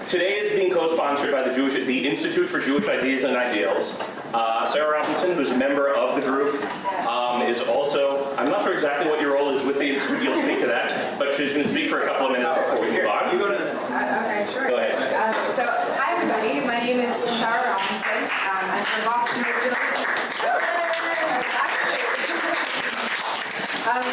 Today is being co-sponsored by the Institute for Jewish Ideas and Ideals. Sarah Robinson, who's a member of the group, is also, I'm not sure exactly what your role is with the Institute, you'll speak to that, but she's going to speak for a couple of minutes before we move on. You go to okay, sure. Go ahead. So, hi everybody, my name is Sarah Robinson. I'm from Boston originally.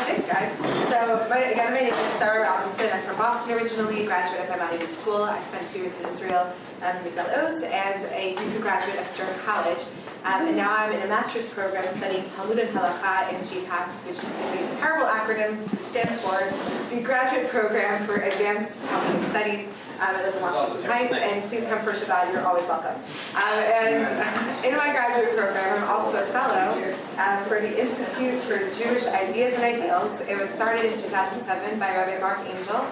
Thanks guys. So, my name is Sarah Robinson. I'm from Boston originally, graduate of Maimonides School. I spent 2 years in Israel, Migdal Oz, and a recent graduate of Stern College. And now I'm in a master's program studying Talmud and Halacha in GPAT, which is a terrible acronym, which stands for the Graduate Program for Advanced Talmudic Studies. I live in Washington Heights, and please come for Shabbat, you're always welcome. And in my graduate program, I'm also a fellow for the Institute for Jewish Ideas and Ideals. It was started in 2007 by Rabbi Mark Angel,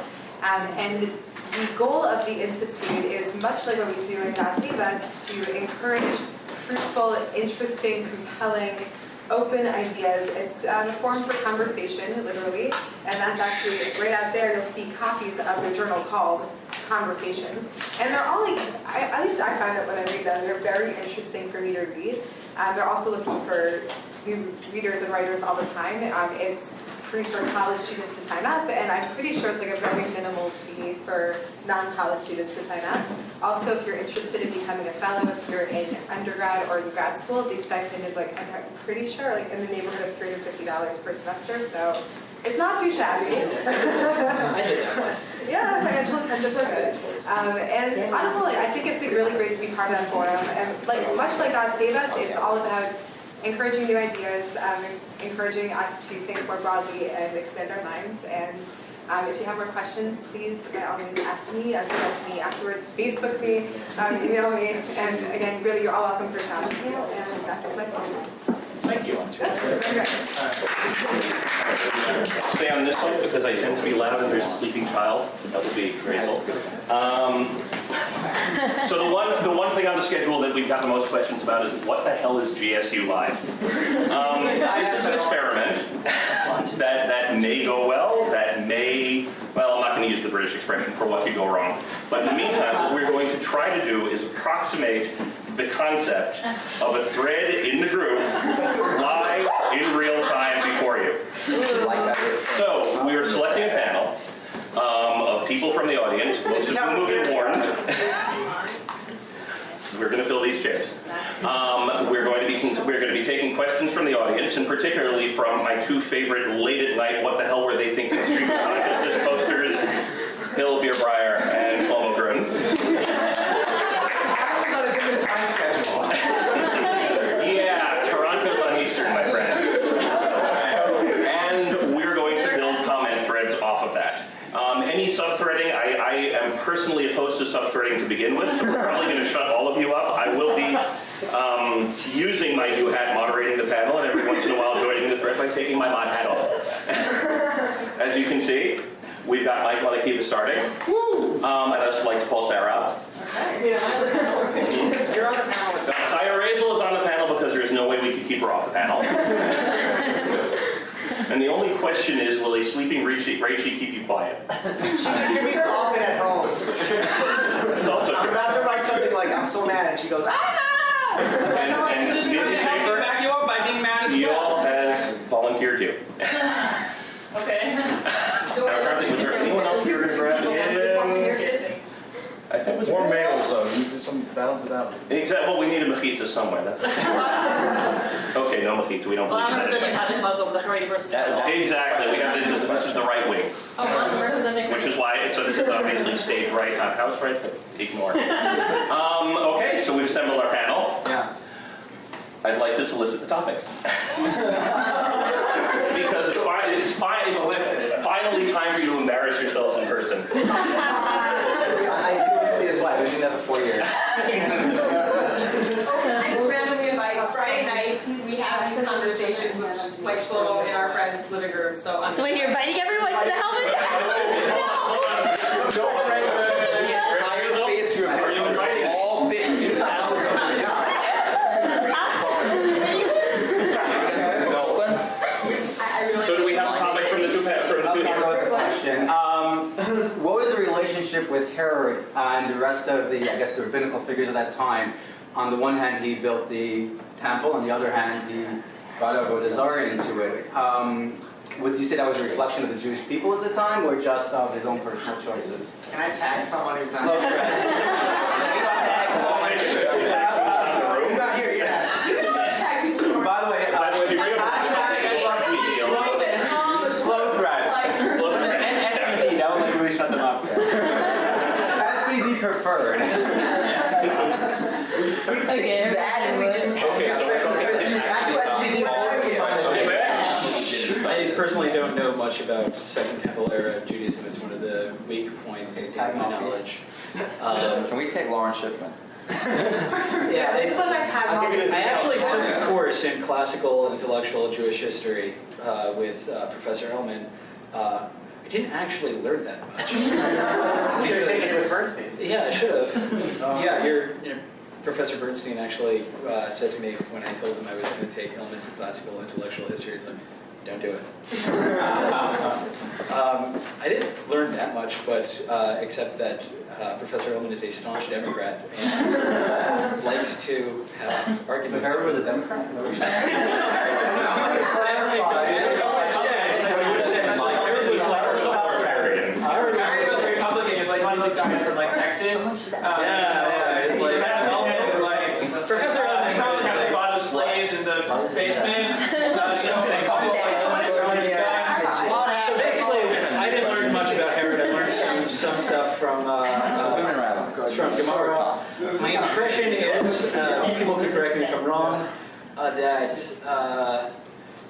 and the goal of the Institute is much like what we do in Natsivas, to encourage fruitful, interesting, compelling, open ideas. It's a forum for conversation, literally, and that's actually right out there. You'll see copies of the journal called Conversations, and they're all like, at least I find it when I read them, they're very interesting for me to read. They're also looking for new readers and writers all the time. It's free for college students to sign up, and I'm pretty sure it's like a very minimal fee for non-college students to sign up. Also, if you're interested in becoming a fellow, if you're in undergrad or in grad school, the stipend is like, I'm pretty sure, like in the neighborhood of $350 per semester, so it's not too shabby. I did that once. Yeah, financial incentives are good. And I don't know, like, I think it's really great to be part of that forum. And like much like God Save Us, it's all about encouraging new ideas, encouraging us to think more broadly and expand our minds. And if you have more questions, please by all means ask me, reach out to me afterwards, Facebook me, email me. And again, really, you're all welcome for Shabbos meal, and that's my point. Thank you. Very good. Stay on this one because I tend to be loud and there's a sleeping child. That would be crazy. So the one thing on the schedule that we've got the most questions about is what the hell is GSU Live? This is an experiment that may go well, that may, well, I'm not going to use the British expression for what could go wrong. But in the meantime, what we're going to try to do is approximate the concept of a thread in the group live in real time before you. So we are selecting a panel of people from the audience, most of whom have been warned. We're going to fill these chairs. We're going to be taking questions from the audience, and particularly from my 2 favorite late at night, what the hell were they thinking stream of consciousness posters, Bill Bierbryer and Shlomo Grun. Yeah, Toronto's on Eastern, my friend. And we're going to build comment threads off of that. Any subthreading, I am personally opposed to subthreading to begin with, so we're probably going to shut all of you up. I will be using my new hat moderating the panel, and every once in a while joining the thread by taking my mod hat off. As you can see, we've got Michael and Akiva starting. I'd also like to pull Sarah out. You're on the panel. Chaya Razel is on the panel because there's no way we could keep her off the panel. And the only question is, will a sleeping Rachie keep you quiet? She can be often at home. It's also I'm true. about to write something like, I'm so mad, and she goes, ah! And Just trying to help you back you up by being mad as well. Yul has volunteered you. Okay. Now, Kartik, was there anyone else you were going to grab in? I think it was More males, though. You need some balance it out. Exactly. Well, we need a mechitza somewhere. That's okay. No mechitza. We don't Well, believe I'm in that representing anyway. Patrick Muggle with authority versus Exactly. We have this is the right wing, Oh, I'm representing. which is why. So this is obviously stage right, not house right. But ignore. Okay. So we've assembled our panel. Yeah. I'd like to solicit the topics. Because it's finally time for you to embarrass yourselves in person. I do want to see his wife. I've been doing that for 4 years. I just randomly invite Friday nights. We have these conversations with Mike Shlomo in our friends' living room. So I'm. So wait, you're inviting everyone to the Helmet? Are you inviting all 50,000? So do we have a topic from the two? Question. What was the relationship relationship with Herod and the rest of the, I guess, the rabbinical figures of that time. On the one hand, he built the temple. On the other hand, he brought Avodah Zarah into it. Would you say that was a reflection of the Jewish people at the time, or just of his own personal choices? Can I tag someone who's not Slow here? thread. He's not here yet. By the way, if you realize slow thread. slow thread. And SPD, that would like really shut them up. SPD preferred. Okay, Okay, so we're going I personally don't know much about Second Temple era of Judaism. It's one of the weak points in my knowledge. Can we take Lauren Schiffman? Yeah, this is one of my tag moments. I actually took a course in classical intellectual Jewish history with Professor Hellman. I didn't actually learn that much. You should have taken it with Bernstein. Yeah, I should have. Yeah, Professor Bernstein actually said to me when I told him I was going to take Hellman for classical intellectual history, he's like, don't do it. I didn't learn that much, but except that Professor Hellman is a staunch Democrat and likes to have arguments. So Herod was a Democrat? Is that what you're saying? Herod was a Republican. He was like one of those guys from like Texas. Professor Hellman probably has a lot of slaves in the basement. So basically, I didn't learn much about Herod. I learned some stuff from Gemara. My impression is, people can correct me if I'm wrong, that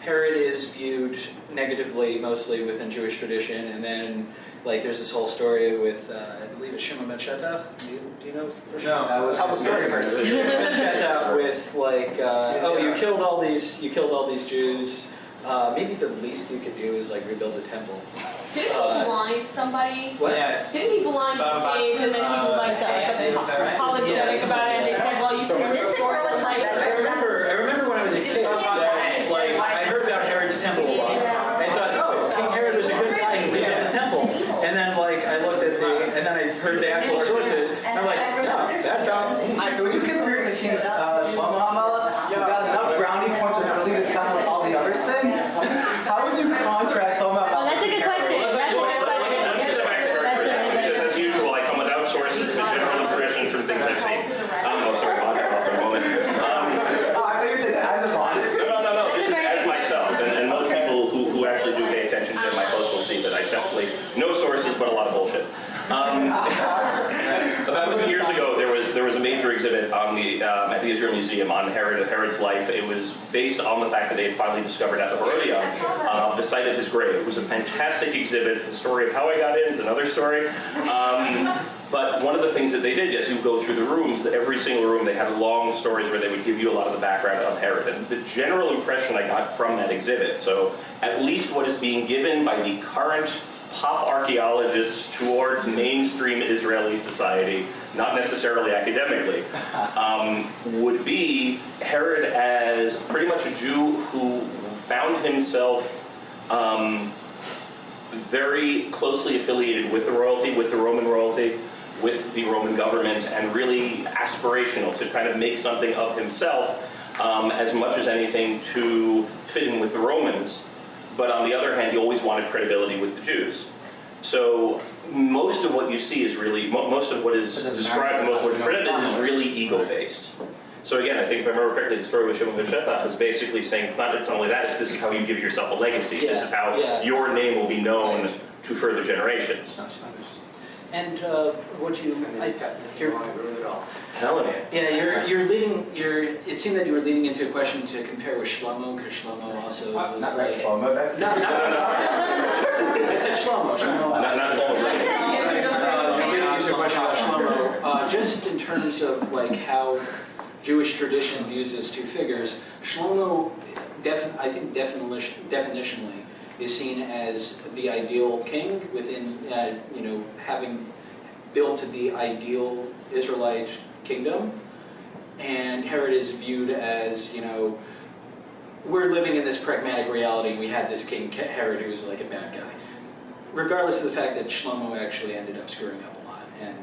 Herod is viewed negatively mostly within Jewish tradition, and then like there's this whole story with I believe it's Shimon ben Shetach. Do you know for sure? No, tell the story first. Shimon ben Shetach with like you killed all these Jews. Maybe the least you could do is like rebuild a temple. Didn't he blind somebody? What? Yes. Didn't he blind the stage and then he was like apologetic about it and they said, well, you can restore the light. I remember when I was a kid, like I heard about Herod's temple a lot. I thought, oh, King Herod was a good guy who rebuilt the temple. And then like I looked at and then I heard the actual sources. And I'm like, no, that's not. Alright, so when you compare it to King Shlomo HaMelech, you got enough brownie points with really to count with all the other sins. How would you contrast Shlomo HaMelech? Oh, that's a good question. That's a good question. Let's step back to her question, because as usual, I come without sources, but general impression from things I've seen. Sorry, I'll get off for a moment. I thought you said as a bond. No, this is as myself, and most people who actually do pay attention to my posts will see that I definitely, no sources, but a lot of bullshit. About 2 years ago, there was a major exhibit on at the Israel Museum on Herod's life. It was based on the fact that they had finally discovered at the Herodion the site of his grave. It was a fantastic exhibit. The story of how I got in is another story. But one of the things that they did, as you go through the rooms, that every single room they had long stories where they would give you a lot of the background of Herod. And the general impression I got from that exhibit, so at least what is being given by the current pop archaeologists towards mainstream Israeli society, not necessarily academically, would be Herod as pretty much a Jew who found himself very closely affiliated with the royalty, with the Roman royalty, with the Roman government, and really aspirational to kind of make something of himself as much as anything to fit in with the Romans. But on the other hand, he always wanted credibility with the Jews. So most of what you see is really, most of what is described, most of what is credited is really ego-based. So again, I think if I remember correctly, the story with Shimon ben Shetach is basically saying it's not only that, it's this is how you give yourself a legacy. Yeah. This is how your name will be known to further generations. And what you, Telling you. yeah, you're leading. It seemed that you were leading into a question to compare with Shlomo, because Shlomo also was Not like. Shlomo, that's No. I said Shlomo. Not almost like Leading into a question about Shlomo, just in terms of like how Jewish tradition views these two figures, Shlomo, I think definitionally, is seen as the ideal king within, having built the ideal Israelite kingdom. And Herod is viewed as, we're living in this pragmatic reality. We had this king Herod who was like a bad guy. Regardless of the fact that Shlomo actually ended up screwing up a lot. and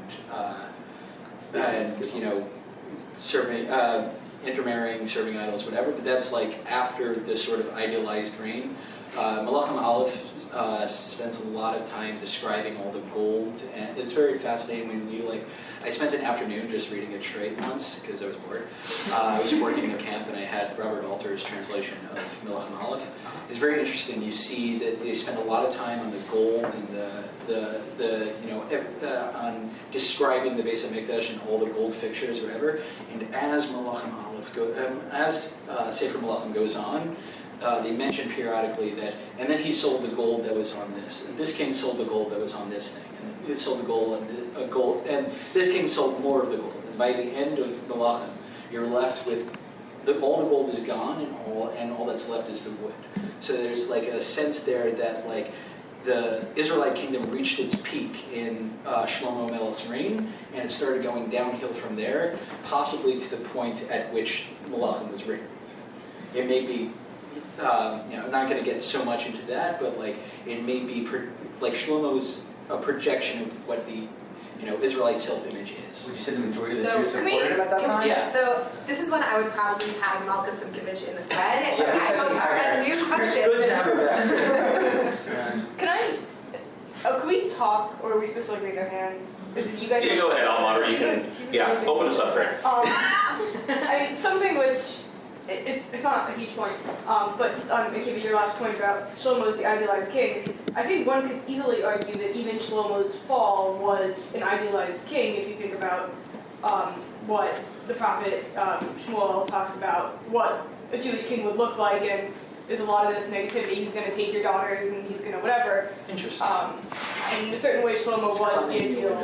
you know, serving, intermarrying, serving idols, whatever. But that's like after the sort of idealized reign. Melachem Aleph spends a lot of time describing all the gold, and it's very fascinating when you like. I spent an afternoon just reading it straight once because I was bored. I was working in a camp and I had Robert Alter's translation of Melachem Aleph. It's very interesting. You see that they spend a lot of time on the gold and the you know on describing the Beis HaMikdash and all the gold fixtures, whatever. And as Melachem Aleph as Sefer Melachim goes on. They mention periodically that, and then he sold the gold that was on this. And this king sold the gold that was on this thing, and it sold the gold and this king sold more of the gold. And by the end of Melachim, you're left with all the gold is gone, and all that's left is the wood. So there's like a sense there that like the Israelite kingdom reached its peak in Shlomo Melech's reign, and it started going downhill from there, possibly to the point at which Melachim was reigning. It may be. You know, I'm not going to get so much into that, but like it may be like Shlomo's a projection of what the Israelite self-image is. Would you say the majority of the So, Jews supported him at that time? Yeah. So this is when I would probably tag Malka Simkovich in the thread. Yeah, I go for a new question. Good to have her back. Can we talk, or are we supposed to like raise our hands? Is it you guys? Yeah, go ahead, I'll moderate. You can, yeah, open us up, Fred. I mean, something which, it's not a huge point, but just on Akiva, your last point about Shlomo's the idealized king, I think one could easily argue that even Shlomo's fall was an idealized king if you think about what the prophet Shmuel talks about, what a Jewish king would look like, and there's a lot of this negativity. He's going to take your daughters and he's going to whatever. Interesting. And in a certain way, Shlomo was the ideal.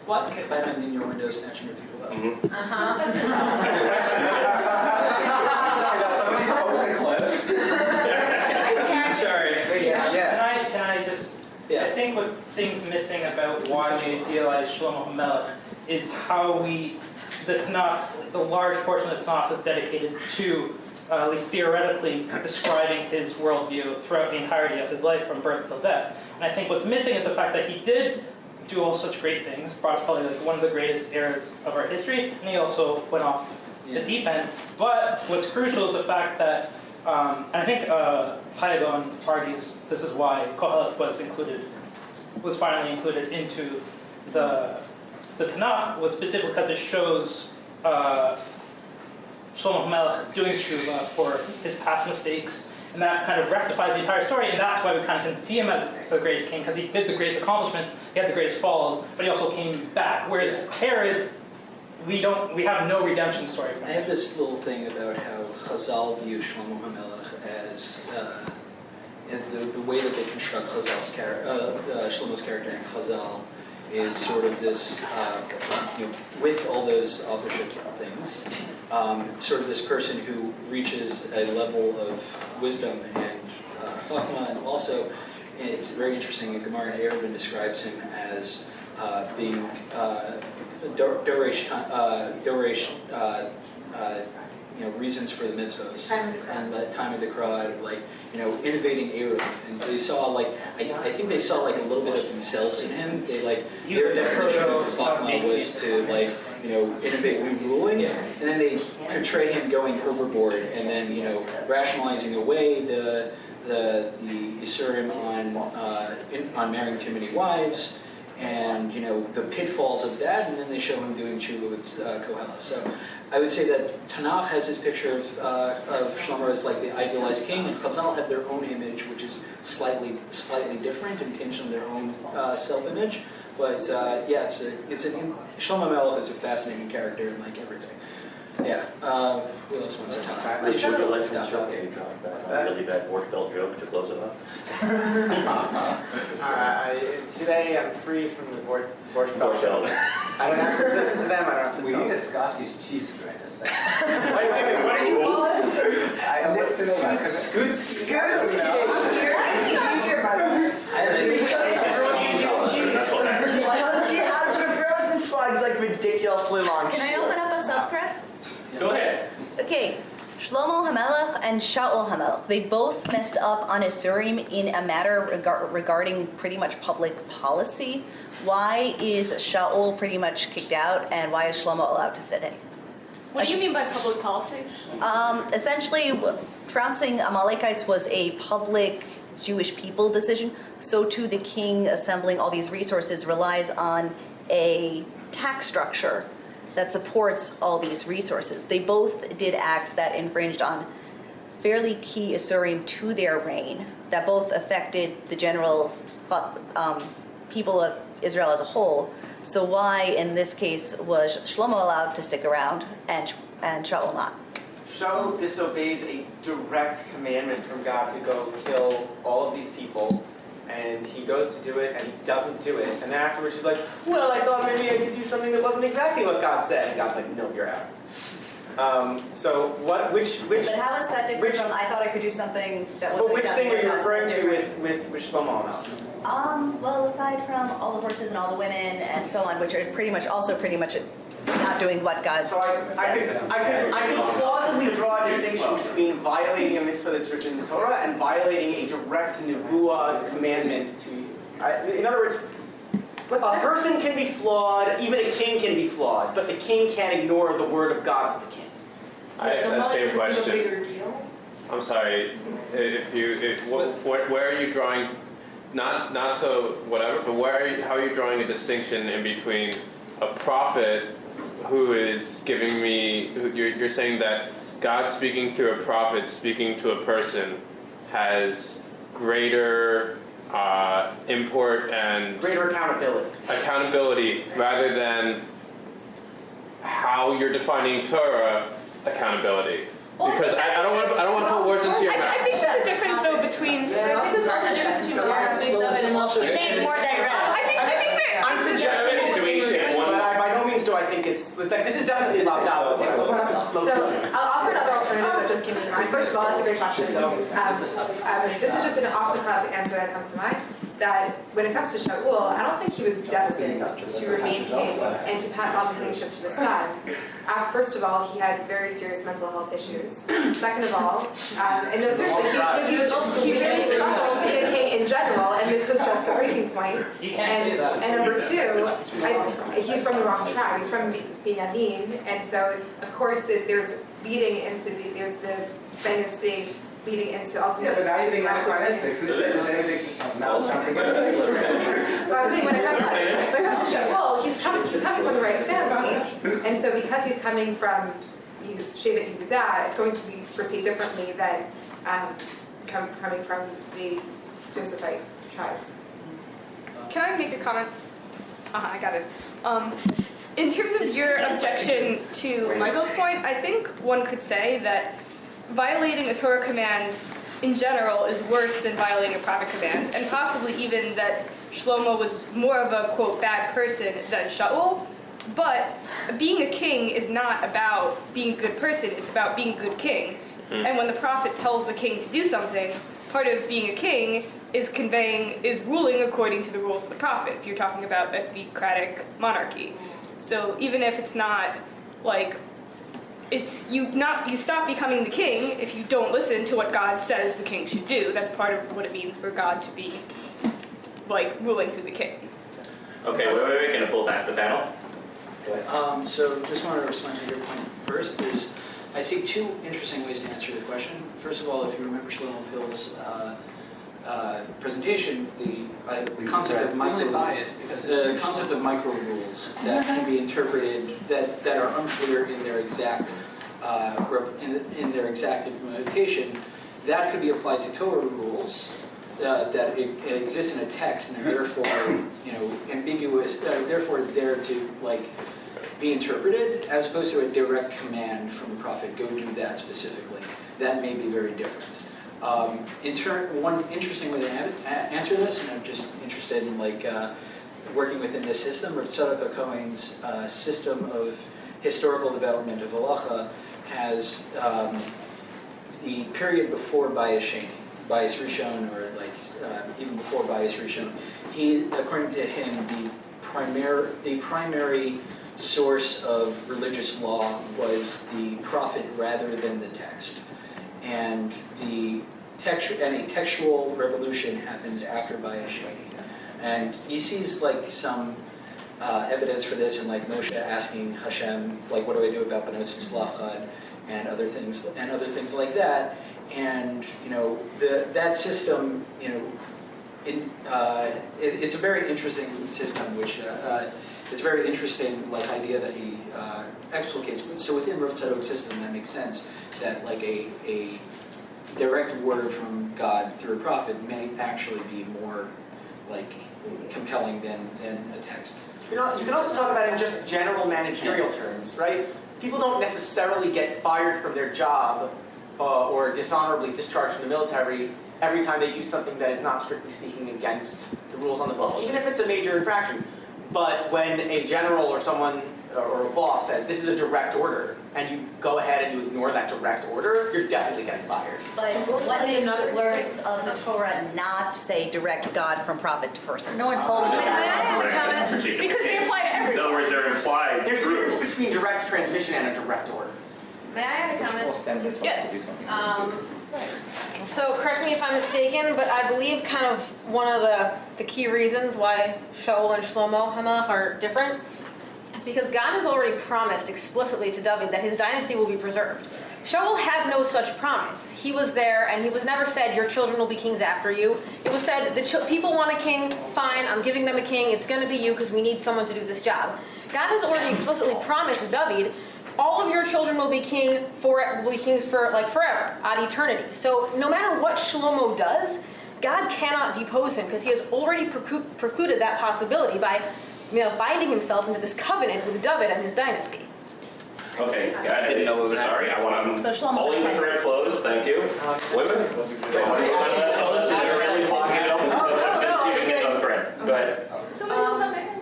What? Climbing in your window, snatching your people up. Mm-hmm. Somebody post a clip. I'm sorry. Yeah. Can I just, Yeah. I think what's things missing about why we idealize Shlomo HaMelech is how the Tanakh, the large portion of the Tanakh is dedicated to, at least theoretically, describing his worldview throughout the entirety of his life from birth till death. And I think what's missing is the fact that he did do all such great things, brought us probably like one of the greatest eras of our history, and he also went off the deep end. But what's crucial is the fact that, and I think Hayabon argues this is why Koheleth was finally included into the Tanakh, was specifically because it shows Shlomo HaMelech doing tshuva for his past mistakes, and that kind of rectifies the entire story, and that's why we kind of can see him as the greatest king, because he did the greatest accomplishments, he had the greatest falls, but he also came back. Whereas Herod, we have no redemption story from I have him. this little thing about how Chazal view Shlomo HaMelech as and the way that they construct Shlomo's character in Chazal is sort of this, with all those authorship things, sort of this person who reaches a level of wisdom and chachma, and also it's very interesting. Gemara and Eruvin describes him as being reasons for the mitzvahs and the time of the crowd, like innovating Eruv, and they saw like I think they saw like a little bit of themselves in him. They like their definition of chachma was to innovate new rulings, and then they portray him going overboard and then rationalizing away the Isurim on marrying too many wives, and the pitfalls of that, and then they show him doing tshuva with Kohelah. So I would say that Tanakh has his picture of Shlomo as like the idealized king, and Chazal have their own image, which is slightly different and tinged on their own self-image. But Shlomo Melech is a fascinating character in like everything. Yeah. Who else wants to talk? I should have like stop talking. A really bad Borscht Bell joke to close it up. Today I'm free from the Borscht Bell. I don't have to listen to them. I don't have to We tell need a them. Scotchie's cheese thread. Just like. Wait, what did you call it? I what's the name? Scoot. I see you here, by the way. Because he has your frozen swags like ridiculously long. Can I open up a sub-thread? Go ahead. Okay, Shlomo HaMelech and Shaul HaMelech, they both messed up on Isurim in a matter regarding pretty much public policy. Why is Shaul pretty much kicked out, and why is Shlomo allowed to stay? What do you mean by public policy? Essentially, trouncing Amalekites was a public Jewish people decision. So too, the king assembling all these resources relies on a tax structure that supports all these resources. They both did acts that infringed on fairly key Isurim to their reign that both affected the general people of Israel as a whole. So why, in this case, was Shlomo allowed to stick around and Shaul not? Shaul disobeys a direct commandment from God to go kill all of these people, and he goes to do it, and he doesn't do it. And then afterwards he's like, well, I thought maybe I could do something that wasn't exactly what God said. And God's like, no, you're out. Which But how is that different from I thought I could do something that wasn't which exactly thing are you what God referring said to with Shlomo HaMelech? Well, aside from all the horses and all the women and so on, which are pretty much not doing what God So I can plausibly draw a distinction between violating a mitzvah that's written in the Torah and violating a direct nevuah commandment to you. In other words, a person can be flawed, even a king can be flawed, but the king can't ignore the word of God to the king. I have that same A question. bigger deal? I'm sorry, where are you drawing, not to whatever, but how are you drawing a distinction in between a prophet who is giving me, you're saying that God speaking through a prophet, speaking to a person, has greater import and Greater accountability rather than how you're defining Torah accountability. Because I don't want to put words into your mouth. I think there's a difference though between. I think there's also a difference between the space of it and also. I think that I'm suggesting it's but by no means do I think it's, this is definitely a locked out. So I'll offer another alternative that just came to mind. First of all, it's a great question. This is just an off-the-cuff answer that comes to mind. That when it comes to Shaul, I don't think he was destined to remain king and to pass on the kingship to the son. First of all, he had very serious mental health issues. Second of all, and no, seriously, he really struggled to be a king in general, and this was just the breaking point. You can't say that. And number two, he's from the wrong tribe. He's from Binyamin, and so of course there's leading into there's the Ben Yosef leading into ultimately. Yeah, but now you're being anachronistic. Who said that anything? Now jumping in. Well, I was saying when it comes to Shaul, he's coming from the right family, and so because he's coming from Shevet Yehudah, it's going to be perceived differently than coming from the Josephite tribes. Can I make a comment? I got it. In terms of your objection to Michael's point, I think one could say that violating a Torah command in general is worse than violating a prophet command, and possibly even that Shlomo was more of a, quote, bad person than Shaul. But being a king is not about being a good person, it's about being a good king. And when the prophet tells the king to do something, part of being a king is ruling according to the rules of the prophet, if you're talking about a theocratic monarchy. So even if it's not like, you stop becoming the king if you don't listen to what God says the king should do. That's part of what it means for God to be like ruling through the king. Okay, wait, gonna pull back the panel. So just want to respond to your point first. I see two interesting ways to answer your question. First of all, if you remember Shlomo Pill's presentation, the concept of micro rules that can be interpreted that are unclear in their exact in their exact implementation, that could be applied to Torah rules that exist in a text and are therefore ambiguous, therefore there to be interpreted, as opposed to a direct command from the prophet, go do that specifically. That may be very different. One interesting way to answer this, and I'm just interested in working within this system, Rav Tzadok HaKohen's system of historical development of halacha has the period before Bayis Rishon, or even before Bayis Rishon. According to him, the primary source of religious law was the prophet rather than the text. And a textual revolution happens after Bayesheni. And he sees like some evidence for this in like Moshe asking Hashem, like, what do I do about Benot Tzlafchad and other things like that. And that system, it's a very interesting system, which it's a very interesting like idea that he explicates. So within Rav Tzadok's system, that makes sense that like a direct word from God through a prophet may actually be more like compelling than a text. You can also talk about it in just general managerial terms, right? People don't necessarily get fired from their job or dishonorably discharged from the military every time they do something that is not strictly speaking against the rules on the book, even if it's a major infraction. But when a general or someone or a boss says, this is a direct order, and you go ahead and you ignore that direct order, you're definitely getting fired. But what makes the words of the Torah not say direct God from prophet to person? No one told me May I have a comment? Because they apply to In everyone. other words, they're implied There's a through. difference between direct transmission and a direct order. May I have a comment? We'll stand with Yes. to do something. So correct me if I'm mistaken, but I believe kind of one of the key reasons why Shaul and Shlomo HaMelech are different is because God has already promised explicitly to David that his dynasty will be preserved. Shaul had no such promise. He was there, and he was never said, your children will be kings after you. It was said, people want a king, fine, I'm giving them a king, it's going to be you because we need someone to do this job. God has already explicitly promised David, all of your children will be kings for like forever, ad eternity. So no matter what Shlomo does, God cannot depose him because he has already precluded that possibility by binding himself into this covenant with David and his dynasty. Okay, I didn't know it was. Sorry, I want So to Shlomo holding the was thread closed. Thank you. Women.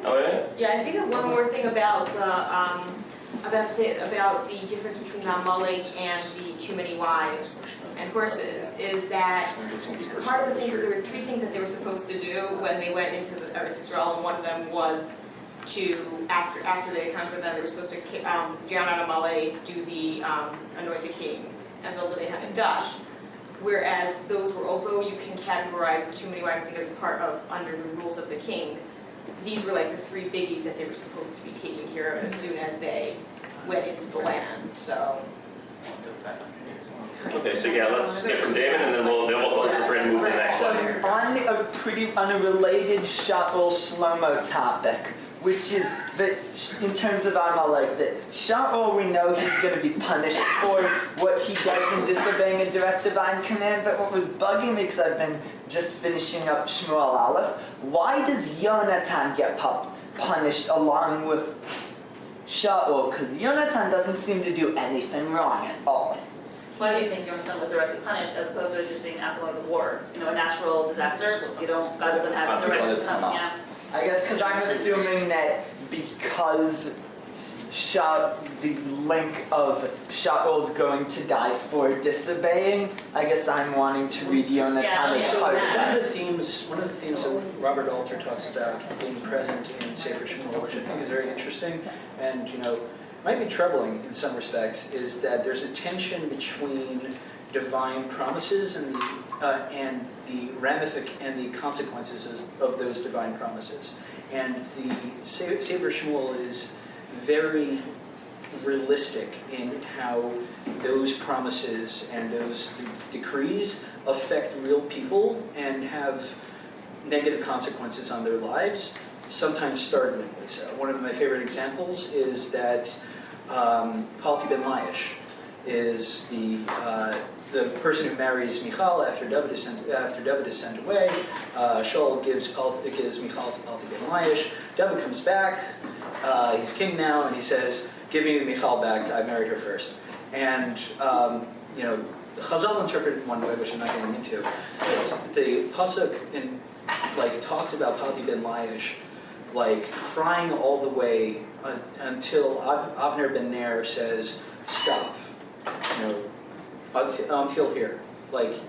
Go ahead. Yeah, I think of one more thing about the difference between Amalek and the too many wives and horses is that part of the things, there were three things that they were supposed to do when they went into the Eretz Yisrael, and one of them was to, after they conquered them, they were supposed to drown out Amalek, do the anointed king, and the Levin and Dash. Whereas those were, although you can categorize the too many wives thing as part of under the rules of the king, these were like the three biggies that they were supposed to be taking care of as soon as they went into the land. So. Okay, so yeah, let's get from David, and then we'll close the thread and move to the next So one. on a pretty unrelated Shaul Shlomo topic, which is that in terms of Amalek, that Shaul, we know he's going to be punished for what he does in disobeying a direct divine command, but what was bugging me, because I've been just finishing up Shmuel Aleph, why does Yonatan get punished along with Shaul? Because Yonatan doesn't seem to do anything wrong at all. Why do you think Yonatan was directly punished as opposed to it just being after the war? You know, a natural disaster. God doesn't have direct punishment. Yeah. I guess because I'm assuming that because the link of Shaul's going to die for disobeying, I guess I'm wanting to read Yonatan as part of that. One of the themes that Robert Alter talks about being present in Sefer Shmuel, which I think is very interesting, and might be troubling in some respects, is that there's a tension between divine promises and the consequences of those divine promises. And the Sefer Shmuel is very realistic in how those promises and those decrees affect real people and have negative consequences on their lives, sometimes startlingly so. One of my favorite examples is that Palti ben Laish is the person who marries Michal after David is sent away. Shaul gives Michal to Palti ben Laish. David comes back. He's king now, and he says, "Give me Michal back. I married her first." And Chazal interpreted it one way, which I'm not going into. The pasuk talks about Palti ben Laish crying all the way until Avner ben Ner says, "Stop." Until here.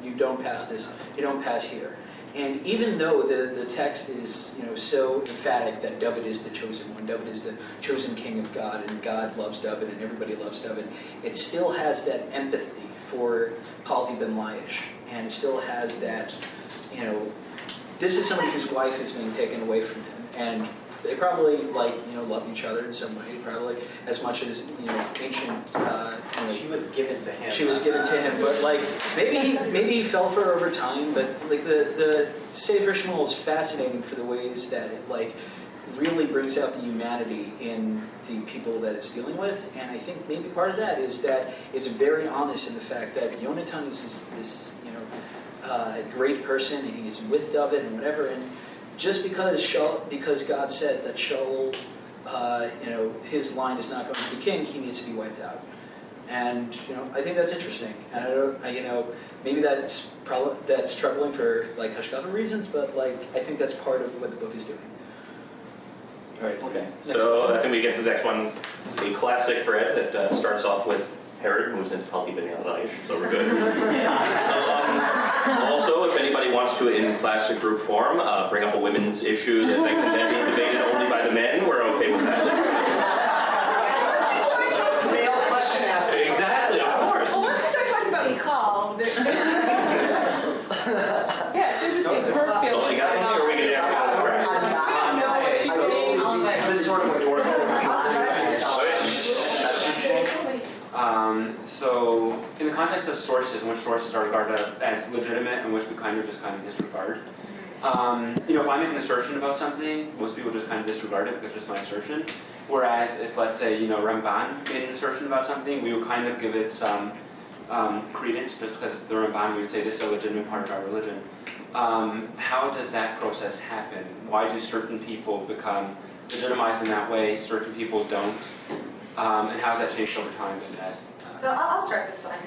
You don't pass this, you don't pass here. And even though the text is, so emphatic that David is the chosen one, David is the chosen king of God, and God loves David, and everybody loves David, it still has that empathy for Palti ben Laish, and it still has that, this is somebody whose wife is being taken away from him, and they probably love each other in some way, probably as much as ancient. She was given to him. She was given to him, but maybe he fell for her over time. But the Sefer Shmuel is fascinating for the ways that it really brings out the humanity in the people that it's dealing with, and I think maybe part of that is that it's very honest in the fact that Yonatan is this great person, and he's with David and whatever, and just because God said that Shaul, his line is not going to be king, he needs to be wiped out. And I think that's interesting. And maybe that's troubling for hashkafa reasons, but I think that's part of what the book is doing. All right. Okay. So I think we get to the next one, a classic thread that starts off with Herod moves into Palti ben Laish, so we're good. Also, if anybody wants to, in classic group form, bring up a women's issue that can then be debated only by the men, we're okay with that. Exactly, of course. Well, once we start talking about Michal, yeah, it's interesting. Her feelings. So you got something, or are we going to have to go This is sort of what work. So, in the context of sources, and which sources are regarded as legitimate and which we kind of disregard. If I make an assertion about something, most people just kind of disregard it because it's just my assertion. Whereas if, let's say, Ramban made an assertion about something, we would kind of give it some credence just because it's the Ramban. We would say this is a legitimate part of our religion. How does that process happen? Why do certain people become legitimized in that way, certain people don't? And how has that changed over time? So I'll start this one.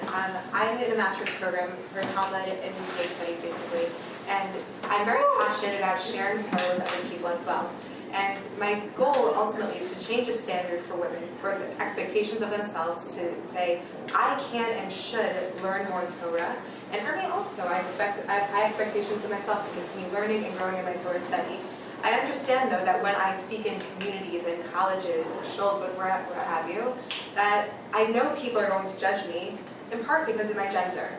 I'm in the master's program for Talmud and case studies, basically, and I'm very passionate about sharing Torah with other people as well. And my goal ultimately is to change the standard for women, for the expectations of themselves to say, I can and should learn more Torah. And for me also, I have high expectations of myself to continue learning and growing in my Torah study. I understand, though, that when I speak in communities and colleges, shuls, what have you, that I know people are going to judge me, in part because of my gender.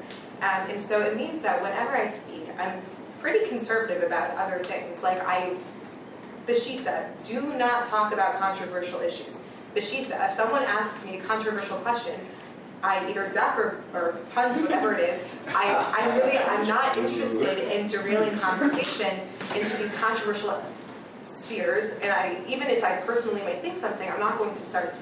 And so it means that whenever I speak, I'm pretty conservative about other things. Beshita, do not talk about controversial issues. Beshita, if someone asks me a controversial question, I either duck or punt, whatever it is. I'm not interested in derailing conversation into these controversial spheres. And even if I personally might think something, I'm not going to start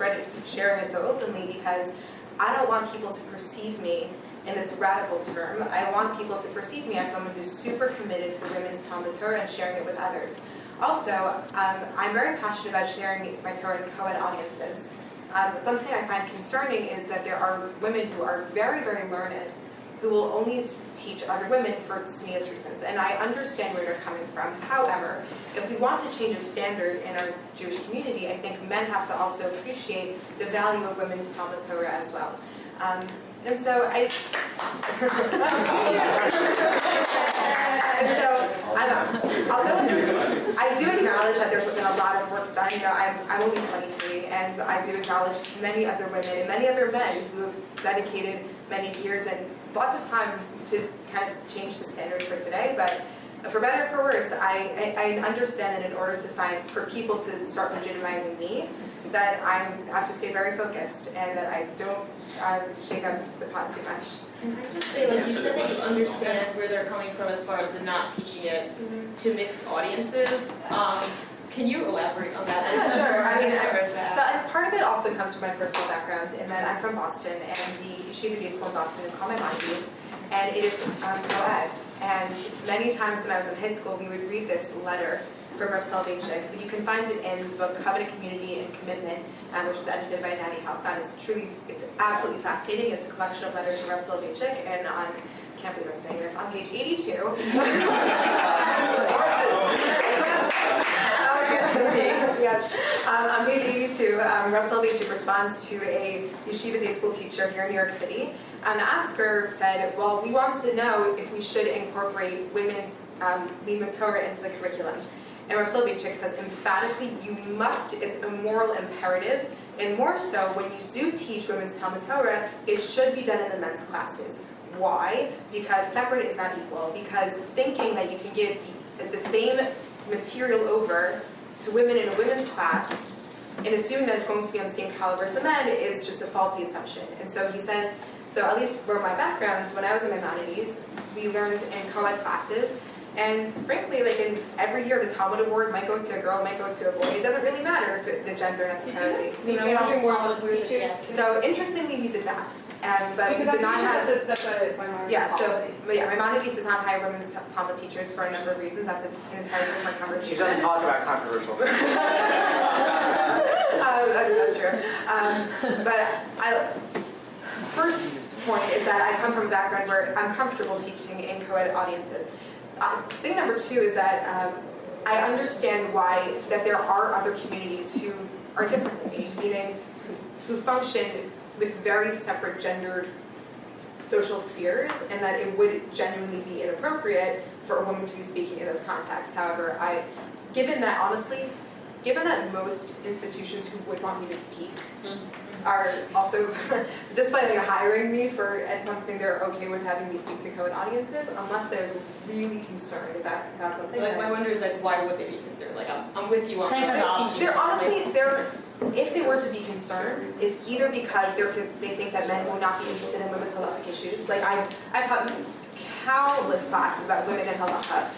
sharing it so openly because I don't want people to perceive me in this radical term. I want people to perceive me as someone who's super committed to women's Talmud Torah and sharing it with others. Also, I'm very passionate about sharing my Torah in co-ed audiences. Something I find concerning is that there are women who are very, very learned who will only teach other women for tznius reasons. And I understand where they're coming from. However, if we want to change a standard in our Jewish community, I think men have to also appreciate the value of women's Talmud Torah as well. And so I do acknowledge that there's been a lot of work done. I'm only 23, and I do acknowledge many other women and many other men who have dedicated many years and lots of time to kind of change the standard for today. But for better or for worse, I understand that in order for people to start legitimizing me, that I have to stay very focused and that I don't shake up the pot too much. Can I just say, you said that you understand where they're coming from as far as the not teaching it to mixed audiences. Can you elaborate on that? Sure. So part of it also comes from my personal background in that I'm from Boston, and the Yeshiva Day School in Boston is called Maimonides, and it is co-ed. And many times when I was in high school, we would read this letter from Reb Soloveitchik. You can find it in the book Covenant, Community, and Commitment, which was edited by Nani Halfdan. It's absolutely fascinating. It's a collection of letters from Reb Soloveitchik, and I can't believe I'm saying this, on page 82. Yes. On page 82, Reuven Bell responds to a yeshiva day school teacher here in New York City. And the asker said, well, we want to know if we should incorporate women's Limud Torah into the curriculum. And Reuven Bell says, emphatically, you must, it's a moral imperative, and more so, when you do teach women's Talmud Torah, it should be done in the men's classes. Why? Because separate is not equal. Because thinking that you can give the same material over to women in a women's class and assuming that it's going to be on the same caliber as the men is just a faulty assumption. And so he says, so at least for my background, when I was in Maimonides, we learned in co-ed classes, and frankly, like in every year, the Talmud Award might go to a girl, might go to a boy. It doesn't really matter if the gender necessarily. So interestingly, we did that. But we did not have. That's a Maimonides yeah. So policy. but yeah, Maimonides does not hire women's Talmud teachers for a number of reasons. That's an entirely different conversation. She doesn't talk about controversial things. That's true. But first point is that I come from a background where I'm comfortable teaching in co-ed audiences. Thing number two is that I understand why that there are other communities who are different than me, meaning who function with very separate gendered social spheres, and that it would genuinely be inappropriate for a woman to be speaking in those contexts. However, given that most institutions who would want me to speak are also, despite like hiring me at something, they're okay with having me speak to co-ed audiences, unless they're really concerned about something. Like, my wonder is like, why would they be concerned? Like, I'm with you on that. They're honestly, if they were to be concerned, it's either because they think that men will not be interested in women's halachic issues. Like I've taught countless classes about women in halacha,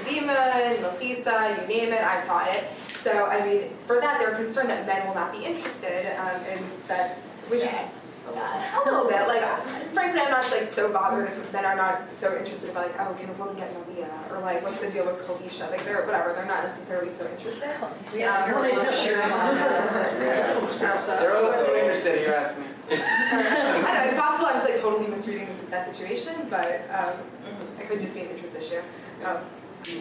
Zima, Melchitza, you name it, I've taught it. So I mean, for that, they're concerned that men will not be interested, and that which is a little bit. Like, frankly, I'm not like so bothered if men are not so interested about like, oh, can a woman get an aliyah, or like, what's the deal with kolisha? Like, they're not necessarily so interested. They're all so interested. You're asking me. I know it's possible I'm like totally misreading that situation, but it could just be an interest issue.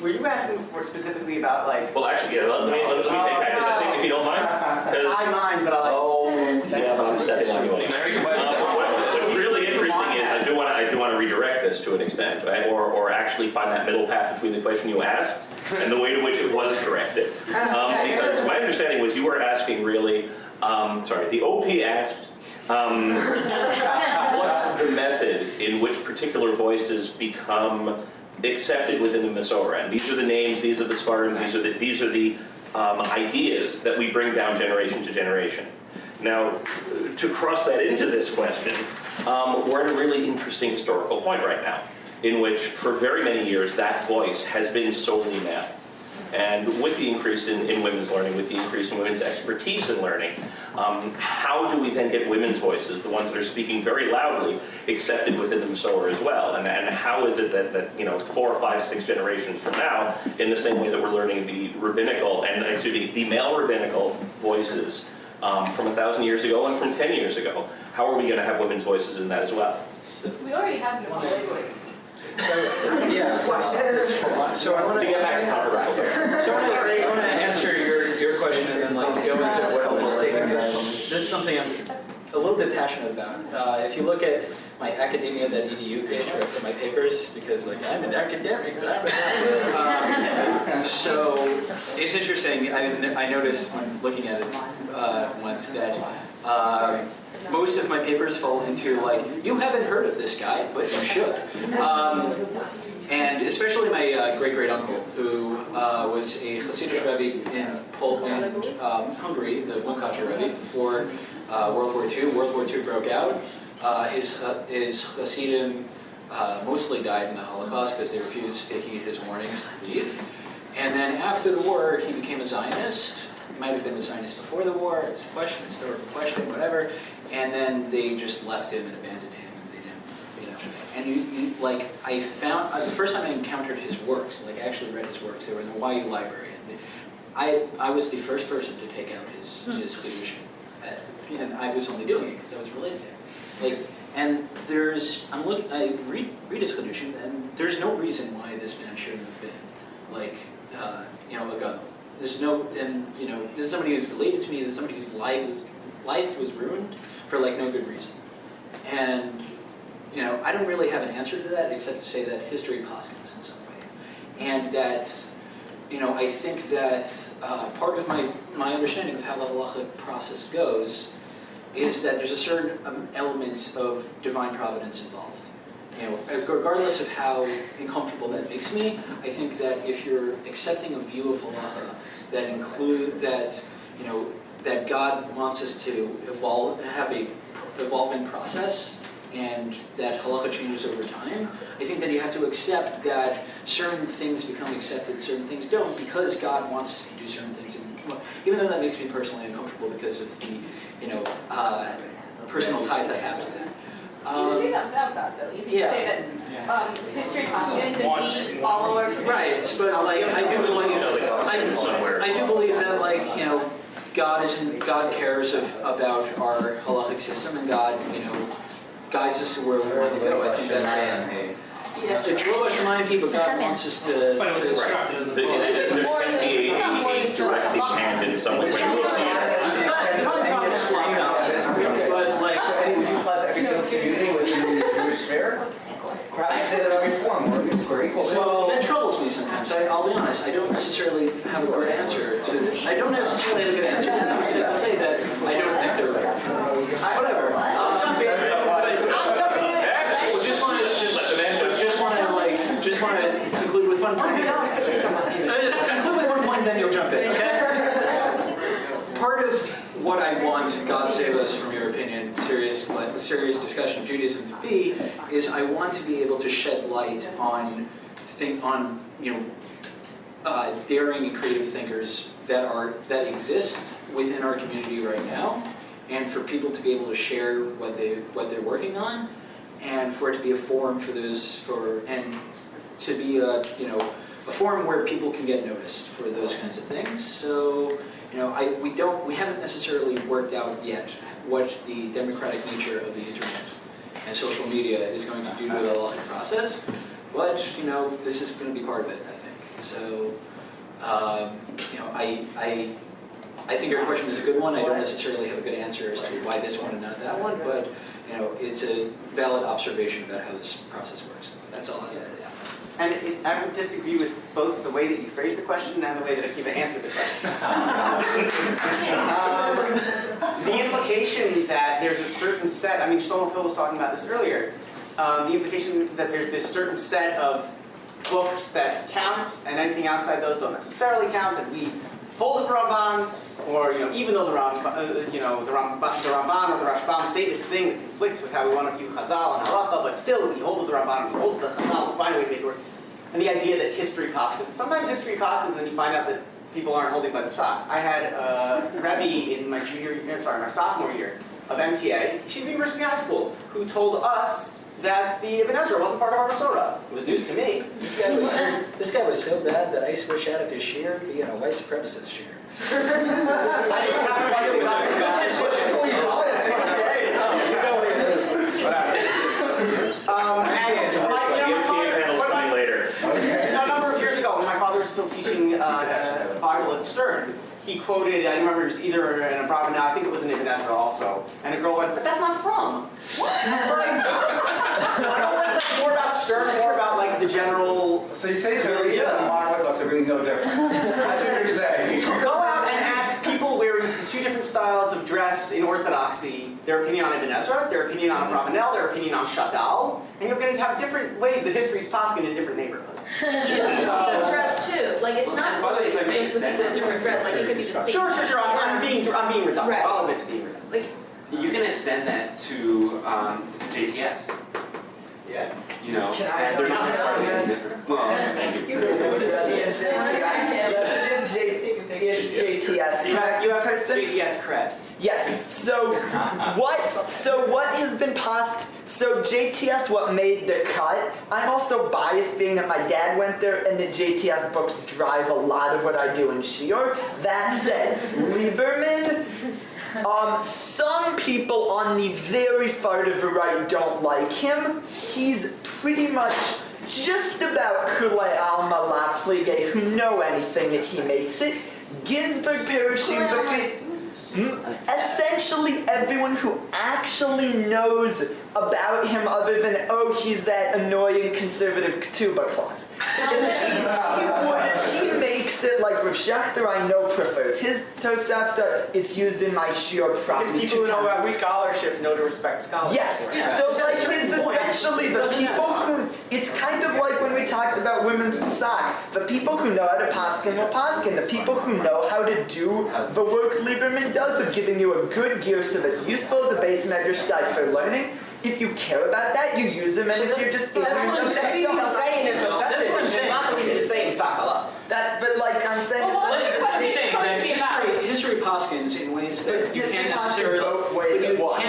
Were you asking for specifically about like? Well, actually, yeah. Let me take that because I think if you don't mind, I mind, but I like. Oh, yeah, but I'm stepping on you anyway. Can I request What's really interesting is I do want to redirect this to an extent, right? or actually find that middle path between the question you asked and the way to which it was directed. Because my understanding was you were asking really, the OP asked. What's the method in which particular voices become accepted within the Masorah? And these are the names, these are the svarim, these are the ideas that we bring down generation to generation. Now, to cross that into this question, we're at a really interesting historical point right now, in which for very many years that voice has been solely male. And with the increase in women's learning, with the increase in women's expertise in learning, how do we then get women's voices, the ones that are speaking very loudly, accepted within the Masorah as well? And how is it that 4, 5, 6 generations from now, in the same way that we're learning the the male rabbinical voices from 1,000 years ago and from 10 years ago, how are we going to have women's voices in that as well? We already have no language. So I want to get back to controversial. So I want to answer your question and then go into what I was stating, because this is something I'm a little bit passionate about. If you look at my academia.edu page where I put my papers, because I'm an academic. So it's interesting. I noticed when looking at it once that. Most of my papers fall into you haven't heard of this guy, but you should. And especially my great-great-uncle, who was a Hasidic Rebbe in Hungary, the Munkacher Rebbe, before World War II. World War II broke out. His Hasidim mostly died in the Holocaust because they refused to heed his warnings to leave. And then after the war, he became a Zionist. He might have been a Zionist before the war. It's a question, it's still a question, whatever. And then they just left him and abandoned him, and they didn't, And I found the first time I encountered his works, actually read his works, they were in the YU library. And I was the first person to take out his Chidushim, and I was only doing it because I was related to him. And I read his Chidushim, and there's no reason why this man shouldn't have been a gun. There's no, and this is somebody who's related to me. This is somebody whose life was ruined for like no good reason. And I don't really have an answer to that except to say that history poskins in some way, and that I think that part of my understanding of how the halachic process goes is that there's a certain element of divine providence involved. Regardless of how uncomfortable that makes me, I think that if you're accepting a view of halacha that include that, that God wants us to have a evolving process, and that halacha changes over time, I think that you have to accept that certain things become accepted, certain things don't, because God wants us to do certain things. And, even though that makes me personally uncomfortable because of the, personal ties I have to that. You can say that's not that though. You can say that history confidence and be follower. Right, but like I do believe that God cares about our halachic system, and God guides us to where we want to go. I think that's it's Lo Hashemayim, but God wants us to. There can be a directly hand in some way. Perhaps say that every form we're equal. So that troubles me sometimes. I'll be honest. I don't necessarily have a good answer to this. I don't necessarily have a good answer to them, except to say that I don't think they're right. Whatever. Just want to conclude with one point. Conclude with one point, and then you'll jump in. Okay. Part of what I want, God save us from your opinion, serious discussion of Judaism to be, is I want to be able to shed light on daring and creative thinkers that exist within our community right now, and for people to be able to share what they're working on, and for it to be a forum for those and to be a forum where people can get noticed for those kinds of things. So. We haven't necessarily worked out yet what the democratic nature of the internet and social media is going to do to the halachic process, but this is going to be part of it, I think. So, I think your question is a good one. I don't necessarily have a good answer as to why this one and not that one, but it's a valid observation about how this process works. That's all I got. And I would disagree with both the way that you phrased the question and the way that Akiva answered the question. The implication that there's a certain set, Shlomo Pill was talking about this earlier, the implication that there's this certain set of books that counts and anything outside those don't necessarily count, and we hold the Ramban, or even though the Ramban or the Rashbam say this thing that conflicts with how we want to view Chazal and Halacha, but still we hold the Ramban, we hold the Chazal, we find a way to make it work. And the idea that history poskins. Sometimes history poskins, and then you find out that people aren't holding by the psak. I had a Rebbe in my sophomore year of MTA, Yeshiva University High School, who told us that the Ibn Ezra wasn't part of our Masorah. It was news to me. This guy was so bad that I switched out of his shir to be in a white supremacist shir. I didn't have to It was a good decision. A number of years ago, when my father was still teaching Bible at Stern, he quoted, I remember it was either in a Brahman, I think it was in Ibn Ezra also, and a girl went, but that's not from. What? It's like, I don't know if that's more about Stern, more about like the general. So you say really, modern Orthodox are really no different. That's what you're saying. Go out and ask people wearing two different styles of dress in Orthodoxy their opinion on Ibn Ezra, their opinion on Abravanel, their opinion on Shadal, and you're going to have different ways that history is posking in different neighborhoods. Yeah, dress too. Like it's not always just with a different dress. Like it could be the same. Sure. I'm being redundant. Right. All of it's being redundant. Like You can extend that to JTS. Yeah. Can I and they're not necessarily any different. Well, thank you. Is JTS You have JTS cred. Yes. So what has been passed? So JTS, what made the cut? I'm also biased, being that my dad went there, and the JTS books drive a lot of what I do in Shiur. That said, Lieberman. Some people on the very far to the right don't like him. He's pretty much just about Kulei Alma La Plige who know anything that he makes it. Ginsburg Parashim, essentially everyone who actually knows about him other than, oh, he's that annoying conservative ketubah class. She makes it like Rav Shechter, I know, prefers. His Tosefta, it's used in my shiur approximately People who know about scholarship know to respect scholarship. Yes, Yeah. so like it's essentially the people who, it's kind of like when we talked about women's Pesach, the people who know how to paskin will paskin, the people who know how to do the work Lieberman does of giving you a good girsa that's useful as a base medrash guide for learning. If you care about that, you use them, and if you're just That's easy to say in a That's what I'm It's saying. not so easy to say in Sakala. That, but like I'm saying, I'm saying that history Paskins in ways that you can't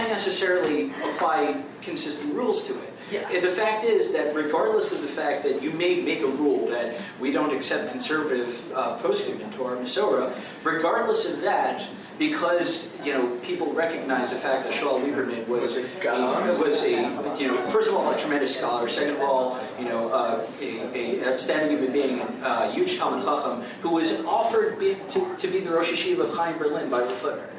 necessarily apply consistent rules to it. Yeah. The fact is that regardless of the fact that you may make a rule that we don't accept conservative poskim into our Masorah, regardless of that, because people recognize the fact that Shaul Lieberman was a first of all a tremendous scholar, second of all a outstanding human being and huge Talmud Chacham who was offered to be the Rosh Yeshiva of Chaim Berlin by Rav Footner.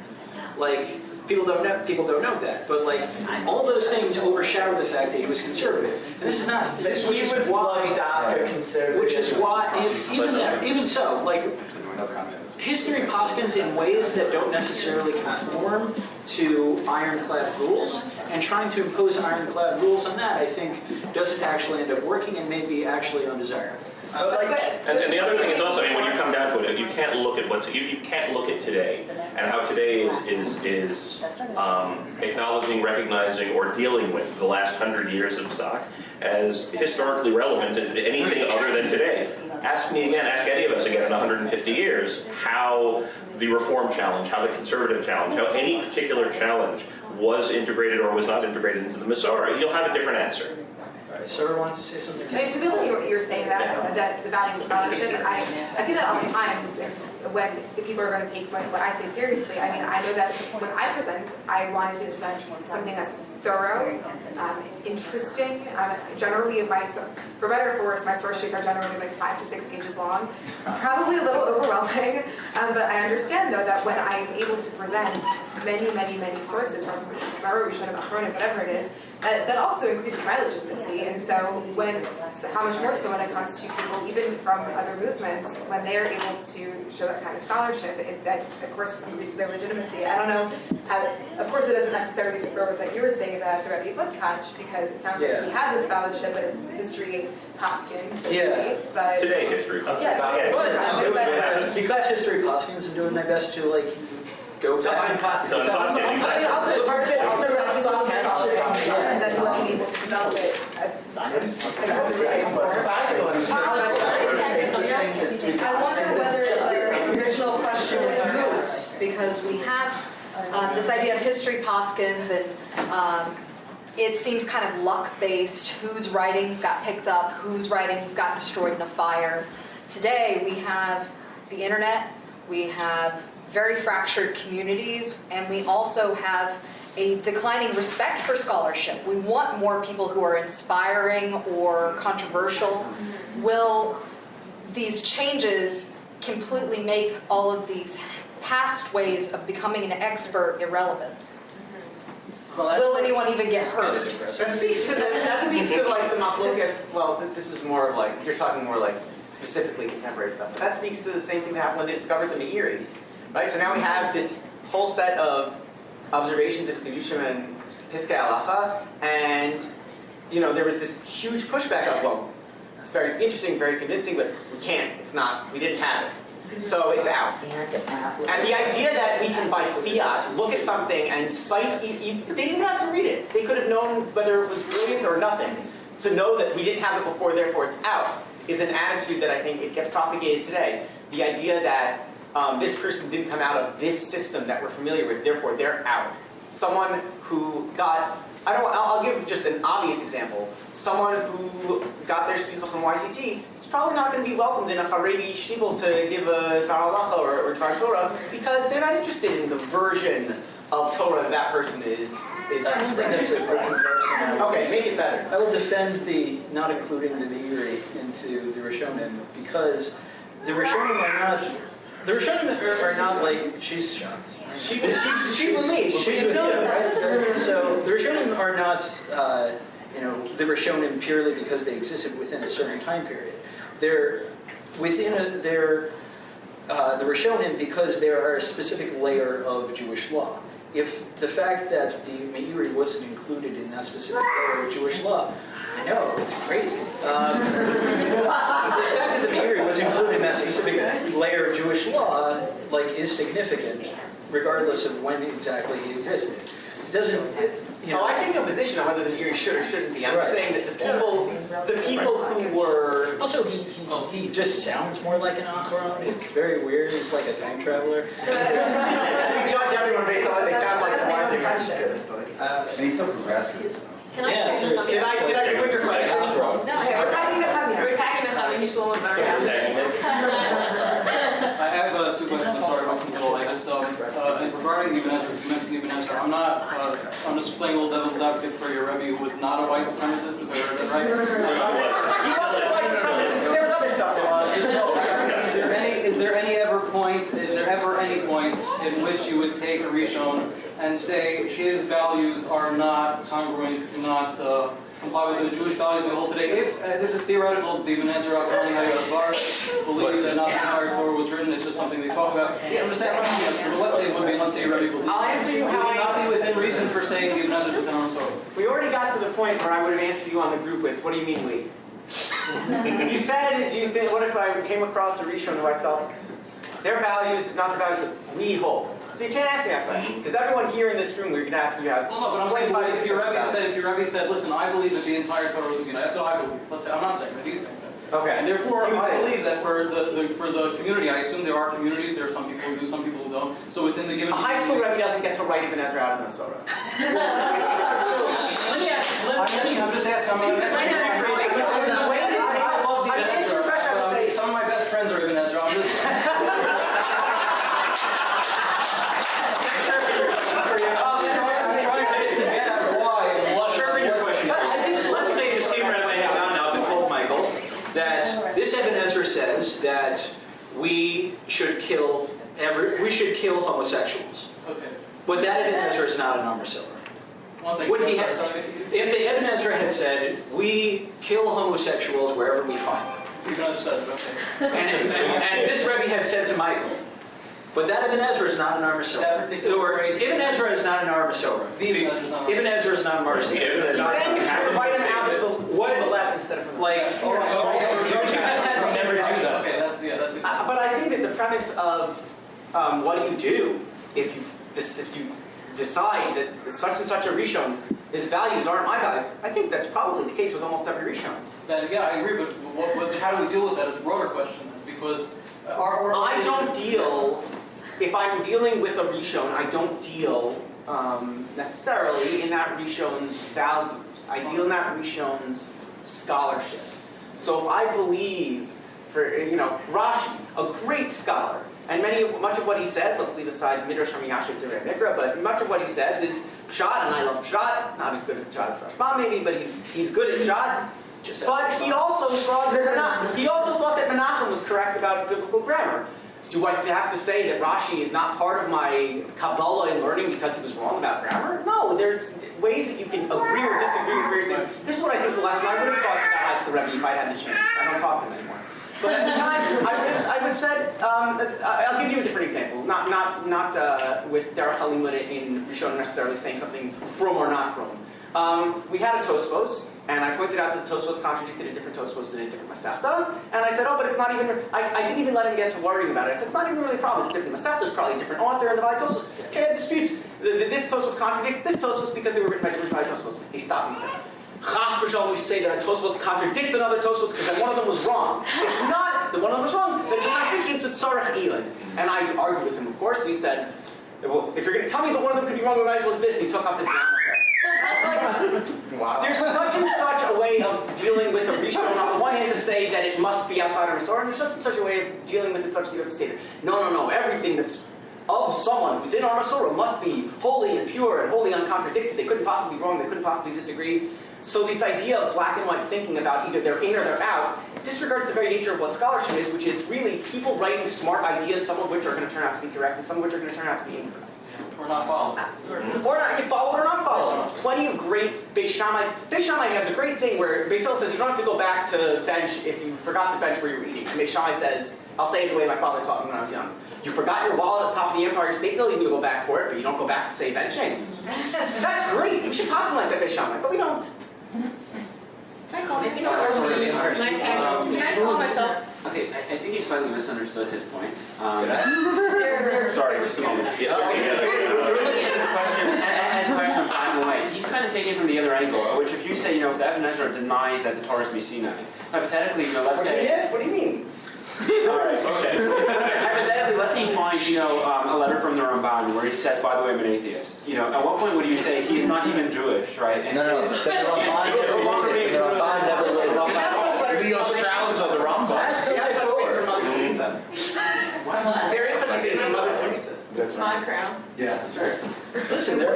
Like people don't know that, but like all those things overshadow the fact that he was conservative, and this is not. Which is why even so, like history Paskins in ways that don't necessarily conform to ironclad rules, and trying to impose ironclad rules on that, I think, doesn't actually end up working and may be actually undesirable. And the other thing is also, when you come down to it, you can't look at you can't look at today and how today is acknowledging, recognizing, or dealing with the last 100 years of Pesach as historically relevant to anything other than today. Ask me again, ask any of us again in 150 years how the reform challenge, how the conservative challenge, how any particular challenge was integrated or was not integrated into the Masorah. You'll have a different answer. Sarah wants to say something. To build on what you're saying that the value of scholarship, I see that all the time when people are going to take what I say seriously. I mean, I know that when I present, I want to present something that's thorough, interesting. Generally, for better or for worse, my source sheets are generally like 5 to 6 pages long. Probably a little overwhelming, but I understand though that when I'm able to present many sources from Rishon and Achronim, whatever it is, that also increases my legitimacy. And so how much more so when it comes to people, even from other movements, when they are able to show that kind of scholarship, that of course increases their legitimacy. I don't know how, of course it doesn't necessarily square with what you were saying about the Rebbe Budkach, because it sounds like he has a scholarship in history, Paskins, so to speak, but today history. Because history Paskins, I'm doing my best to go back and pass it. I mean, also part of it also represents scholarship, and that's what's able to develop it. I wonder whether the original question is moot, because we have this idea of history Paskins, and it seems kind of luck-based, whose writings got picked up, whose writings got destroyed in a fire. Today we have the internet, we have very fractured communities, and we also have a declining respect for scholarship. We want more people who are inspiring or controversial. Will these changes completely make all of these past ways of becoming an expert irrelevant? Will anyone even get heard? That speaks to like the machlokas. Well, this is more of like, you're talking more like specifically contemporary stuff. But that speaks to the same thing that happened when they discovered the Meiri. Right, so now we have this whole set of observations of Kedushim and Piskei Halacha, and there was this huge pushback of, well, it's very interesting, very convincing, but we didn't have it. So it's out. And the idea that we can, by fiat, look at something and cite, they didn't even have to read it. They could have known whether it was brilliant or nothing. To know that we didn't have it before, therefore it's out, is an attitude that I think it gets propagated today. The idea that this person didn't come out of this system that we're familiar with, therefore they're out. Someone who got, I'll give just an obvious example. Someone who got their smicha from YCT is probably not going to be welcomed in a Haredi shtibel to give a Dvar Halacha or Dvar Torah, because they're not interested in the version of Torah that person is spreading. That's a good comparison. Okay, make it better. I will defend the not including the Meiri into the Rishonim, because the Rishonim are not The Rishonim are not like, she's shocked. She's with me. She's with you, right? So the Rishonim are not, the Rishonim purely because they existed within a certain time period. They're within the Rishonim because there are a specific layer of Jewish law. If the fact that the Meiri wasn't included in that specific layer of Jewish law, I know, it's crazy. The fact that the Meiri was included in that specific layer of Jewish law, is significant, regardless of when exactly he existed. It doesn't, I take no position on whether the Meiri should or shouldn't be. I'm just saying that the people who were... Also, he just sounds more like an Acharon. It's very weird. He's like a time traveler. We judge everyone based on what they sound like. And he's so progressive. Can I Yeah, say seriously. Did I ruin your question? No, we're talking to Tanya. We're attacking the Chavi, he's Shlomo Bar. I have two questions. I'm sorry about the middle. I just regarding Ibn Ezra, you mentioned Ibn Ezra. I'm just playing old devil's advocate for your Rebbe, who was not a white supremacist. If I heard that right. He wasn't a white supremacist. There was other stuff. Is there ever any point in which you would take a Rishon and say his values are not congruent, do not comply with the Jewish values we hold today? If this is theoretical, the Ibn Ezra believes that not the entire Torah was written, it's just something they talk about. Yeah, I'm just saying, but let's say Rebbe believes. I'll answer you how would not be within reason for saying the Ibn Ezra is within our Torah. We already got to the point where I would have answered you on the group with, what do you mean we? You said, do you think, what if I came across a Rishon who I felt their values is not the values that we hold? So you can't ask me that question, because everyone here in this room, we're going to ask you have. Well, no, but I'm saying, if your Rebbe said, listen, I believe that the entire Torah was united. That's what I believe. Let's say, I'm not saying that, he's saying that. Okay. And therefore, I believe that for the community, I assume there are communities, there are some people who do, some people who don't. So within the given a high school Rebbe doesn't get to write Ibn Ezra out of Minnesota. Let me ask, I'm just asking, some of my best friends are Ibn Ezra. I'm just... This Ibn Ezra says that we should kill homosexuals. Okay. But that Ibn Ezra is not an Amr Silver. If the Ibn Ezra had said, we kill homosexuals wherever we find them. Ibn Ezra said it, okay. And this Rebbe had said to Michael, but that Ibn Ezra is not an Amr Silver. Ibn Ezra is not an Amr Silver. Ibn Ezra is not an Amr Silver. He's saying if you write him out to the left instead of from the right. But I think that the premise of what you do if you decide that such and such a Rishon, his values aren't my values, I think that's probably the case with almost every Rishon. Yeah, I agree, but how do we deal with that is a broader question. Because I don't deal, if I'm dealing with a Rishon, I don't deal necessarily in that Rishon's values. I deal in that Rishon's scholarship. So if I believe, Rashi, a great scholar, and much of what he says, let's leave aside Midrash Hamiyashik Derei Mikra, but much of what he says is Pshat, and I love Pshat, not as good at Pshat as Rashba maybe, but he's good at Pshat. But he also thought that Menachem was correct about biblical grammar. Do I have to say that Rashi is not part of my Kabbalah in learning because he was wrong about grammar? No, there's ways that you can agree or disagree with various things. This is what I think the lesson I would have talked about high school Rebbe if I had the chance. I don't talk to him anymore. But at the time, I would have said, I'll give you a different example. Not with Derech HaLimud in Rishon necessarily saying something from or not from. We had a Tosfos, and I pointed out that the Tosfos contradicted a different Tosfos in a different Masechta, and I said, oh, but it's not even, I didn't even let him get to worrying about it. I said, it's not even really a problem, it's different. Masechta is probably a different author, and the Valley Tosfos, they had disputes. This Tosfos contradicts this Tosfos because they were written by different Valley Tosfos. He stopped and said, Chas v'shalom, we should say that a Tosfos contradicts another Tosfos because then one of them was wrong. It's not that one of them was wrong, that's a contradiction to Tzarech Elon. And I argued with him, of course, and he said, well, if you're going to tell me that one of them could be wrong, we might as well do this, and he took off his yarmulke. Wow. There's such and such a way of dealing with a Rishon. On the one hand, to say that it must be outside of Masorah, and there's such and such a way of dealing with it such that you have to say that, no, everything that's of someone who's in our Masorah must be holy and pure and wholly uncontradicted. They couldn't possibly be wrong, they couldn't possibly disagree. So this idea of black and white thinking about either they're in or they're out disregards the very nature of what scholarship is, which is really people writing smart ideas, some of which are going to turn out to be correct and some of which are going to turn out to be incorrect. Or not followed. Or not, you follow it or not follow it. Plenty of great Beis Shammai. Beis Shammai has a great thing where Beis Hillel says you don't have to go back to bench if you forgot to bench where you're eating. And Beis Shammai says, I'll say it the way my father taught me when I was young. You forgot your wallet at the top of the Empire State Building, you go back for it, but you don't go back to say benching. That's great. We should possibly like that Beis Shammai, but we don't. Can I call myself? Can I call myself? Okay, I think you slightly misunderstood his point. Sorry, just a moment. You're looking at the question as a question of black and white. He's kind of taking it from the other angle, which if you say, if the Ebenezer denied that the Torah is Sinai, hypothetically, let's say... What do you mean? All right, okay. Hypothetically, let's say he finds, a letter from the Ramban where he says, by the way, I'm an atheist. At what point would you say he's not even Jewish, right? And No, the Ramban never said the Australians are the Ramban. There is such things for Mother Teresa. There is such a thing for Mother Teresa. That's right. My crown. Yeah. Sure. Listen, there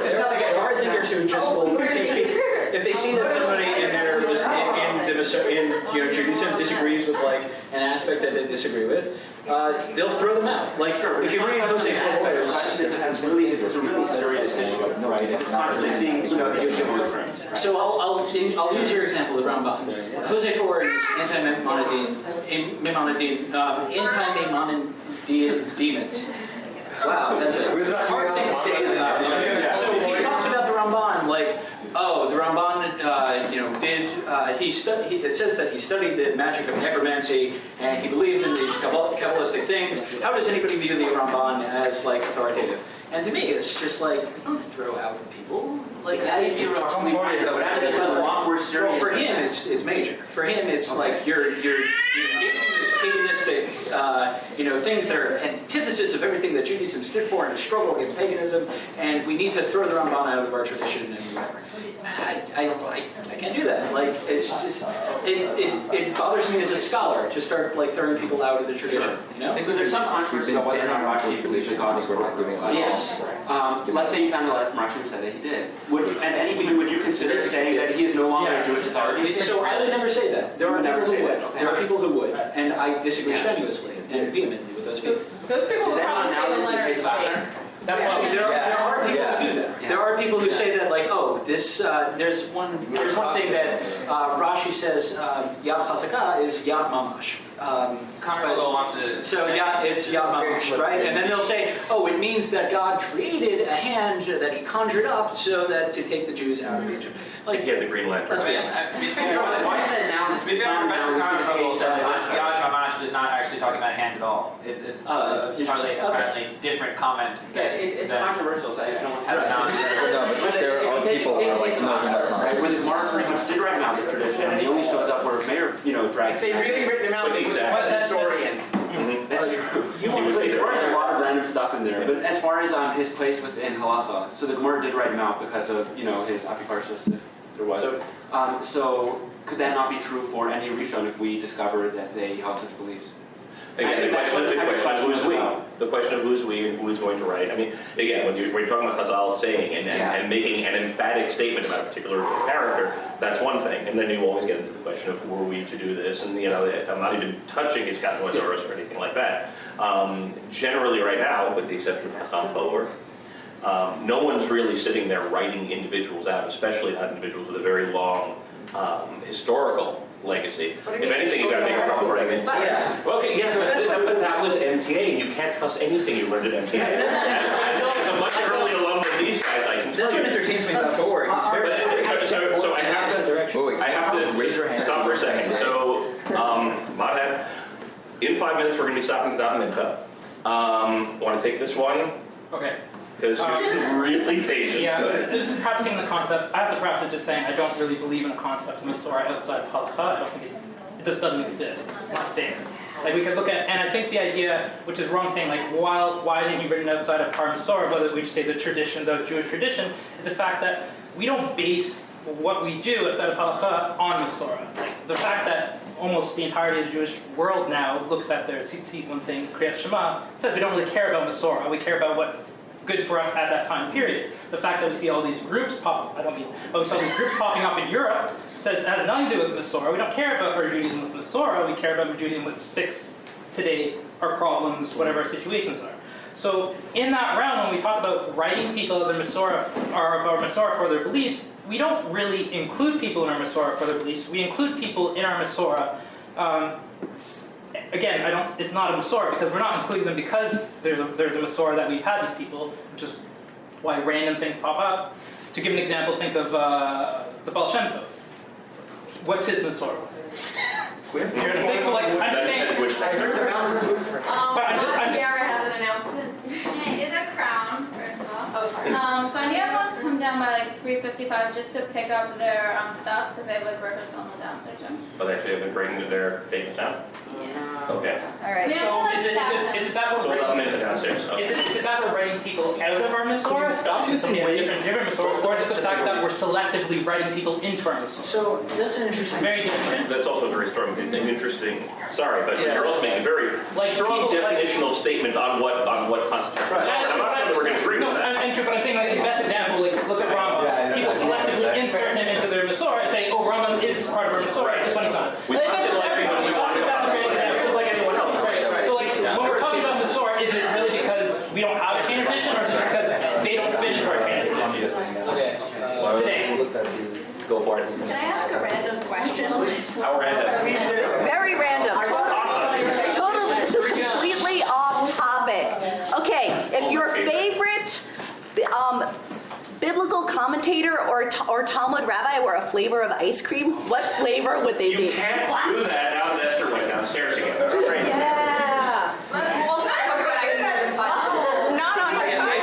are thinkers who just will take, if they see that somebody in Judaism disagrees with an aspect that they disagree with, they'll throw them out. If you read Jose Forwer's, it's a really serious issue, right? If it's contradicting, the usual blueprint. So I'll use your example of Rambam. Jose Forwer is anti-Maimonidean, anti-Maimonidean demons. Wow, that's a hard thing to say about Rambam. So he talks about the Ramban the Ramban, it says that he studied the magic of necromancy and he believed in these Kabbalistic things. How does anybody view the Ramban as authoritative? And to me, it's just don't throw out people. How do you feel a lot more serious? Well, for him, it's major. For him, it's you're giving this paganistic, things that are antithesis of everything that Judaism stood for in a struggle against paganism, and we need to throw the Ramban out of our tradition and whatever. I can't do that. It's just it bothers me as a scholar to start throwing people out of the tradition. There's some controversy about whether or not Rashi believes that God was correct. Yes. Let's say you found a letter from Rashi who said that he did. Would you consider saying that he is no longer a Jewish authority? So I would never say that. There are people who would. There are people who would, and I disagree strenuously and vehemently with those people. Those people will probably say the letter is fake. That's why there are people who do that. There are people who say that there's one thing that Rashi says Yad Chazakah is Yad Mamash. So it's Yad Mamash, right? And then they'll say, it means that God created a hand that he conjured up so that to take the Jews out of Egypt. He had the Green Lantern. Let's be honest. Why is that now? Yad Mamash is not actually talking about hand at all. It's apparently different comment. It's controversial, so I don't want to No, but there are people who are where the Gemara pretty much did write out the tradition, and he only shows up where Mayor, drags. They really written them out. Exactly. Historian. That's true. There's a lot of random stuff in there. But as far as his place within halacha, so the Gemara did write him out because of his apiparshas, if there was. So could that not be true for any Rishon if we discover that they held such beliefs? Again, the question of who's we and who's going to write. I mean, again, when you're talking about Chazal saying and making an emphatic statement about a particular character, that's one thing. And then you always get into the question of who are we to do this? And I'm not even touching his Katnoadoros or anything like that. Generally, right now, with the exception of Chazal Forward, no one's really sitting there writing individuals out, especially not individuals with a very long historical legacy. If anything, you got to make a problem, right? But that was MTA. You can't trust anything you learned at MTA. As a much early alum than these guys, I can tell That's you. what entertains me about Forward. He's very. So I have to just stop for a second. So, Madhav, in 5 minutes we're going to be stopping at Mincha. Want to take this one? Okay. Because you've been really patient. Yeah, this is practicing the concept. I have to preface it just saying I don't really believe in a concept of Masorah outside of Halakha. I don't think it just doesn't exist. It's not there. We could look at, and I think the idea, which is wrong, saying why isn't he written outside of Par Masorah, whether we just say the tradition, the Jewish tradition, is the fact that we don't base what we do outside of Halakha on Masorah. The fact that almost the entirety of the Jewish world now looks at their tzitzit when saying Kriyat Shema says we don't really care about Masorah. We care about what good for us at that time period. The fact that we see all these groups we saw these groups popping up in Europe has nothing to do with Masorah. We don't care about our Judaism with Masorah, we care about Judaism with fix today our problems, whatever our situations are. So in that realm, when we talk about writing people of the Masorah or of our Masorah for their beliefs, we don't really include people in our Masorah for their beliefs. We include people in our Masorah. Again, it's not a Masorah because we're not including them because there's a Masorah that we've had these people, which is why random things pop up. To give an example, think of the Baal Shem Tov. What's his Masorah? I'm just saying. Gary has an announcement. Is a crown, first of all. Oh, sorry. So I need everyone to come down by like 3:55 just to pick up their stuff because they have like rehearsal in the downstairs gym. Oh, they actually have been bringing their tables down? Yeah. Okay. All right. So is it that we're So 11 minutes downstairs. Okay. Is it that we're writing people out of our Masorah stuff? So we have different Masorahs, or is it the fact that we're selectively writing people into our Masorah? So that's an interesting. Very different. That's also very strong. It's an interesting. Sorry, but you're also making a very strong definitional statement on what constitutes. Right. I'm not sure that we're going to agree with that. But I'm saying the best example, look at Rambam. People selectively insert him into their Masorah and say, oh, Rambam is part of our Masorah just when he's not. We must like everyone. We want to just like anyone else. Right. So when we're talking about Masorah, is it really because we don't have a chain of tradition, or is it because they don't fit into our chain of tradition? Okay. Today. Go for it. Can I ask a random question? How random? Very random. Totally, this is completely off topic. Okay, if your favorite biblical commentator or Talmud rabbi were a flavor of ice cream, what flavor would they be? You can't do that now that Esther went downstairs again. Yeah. Not on my time.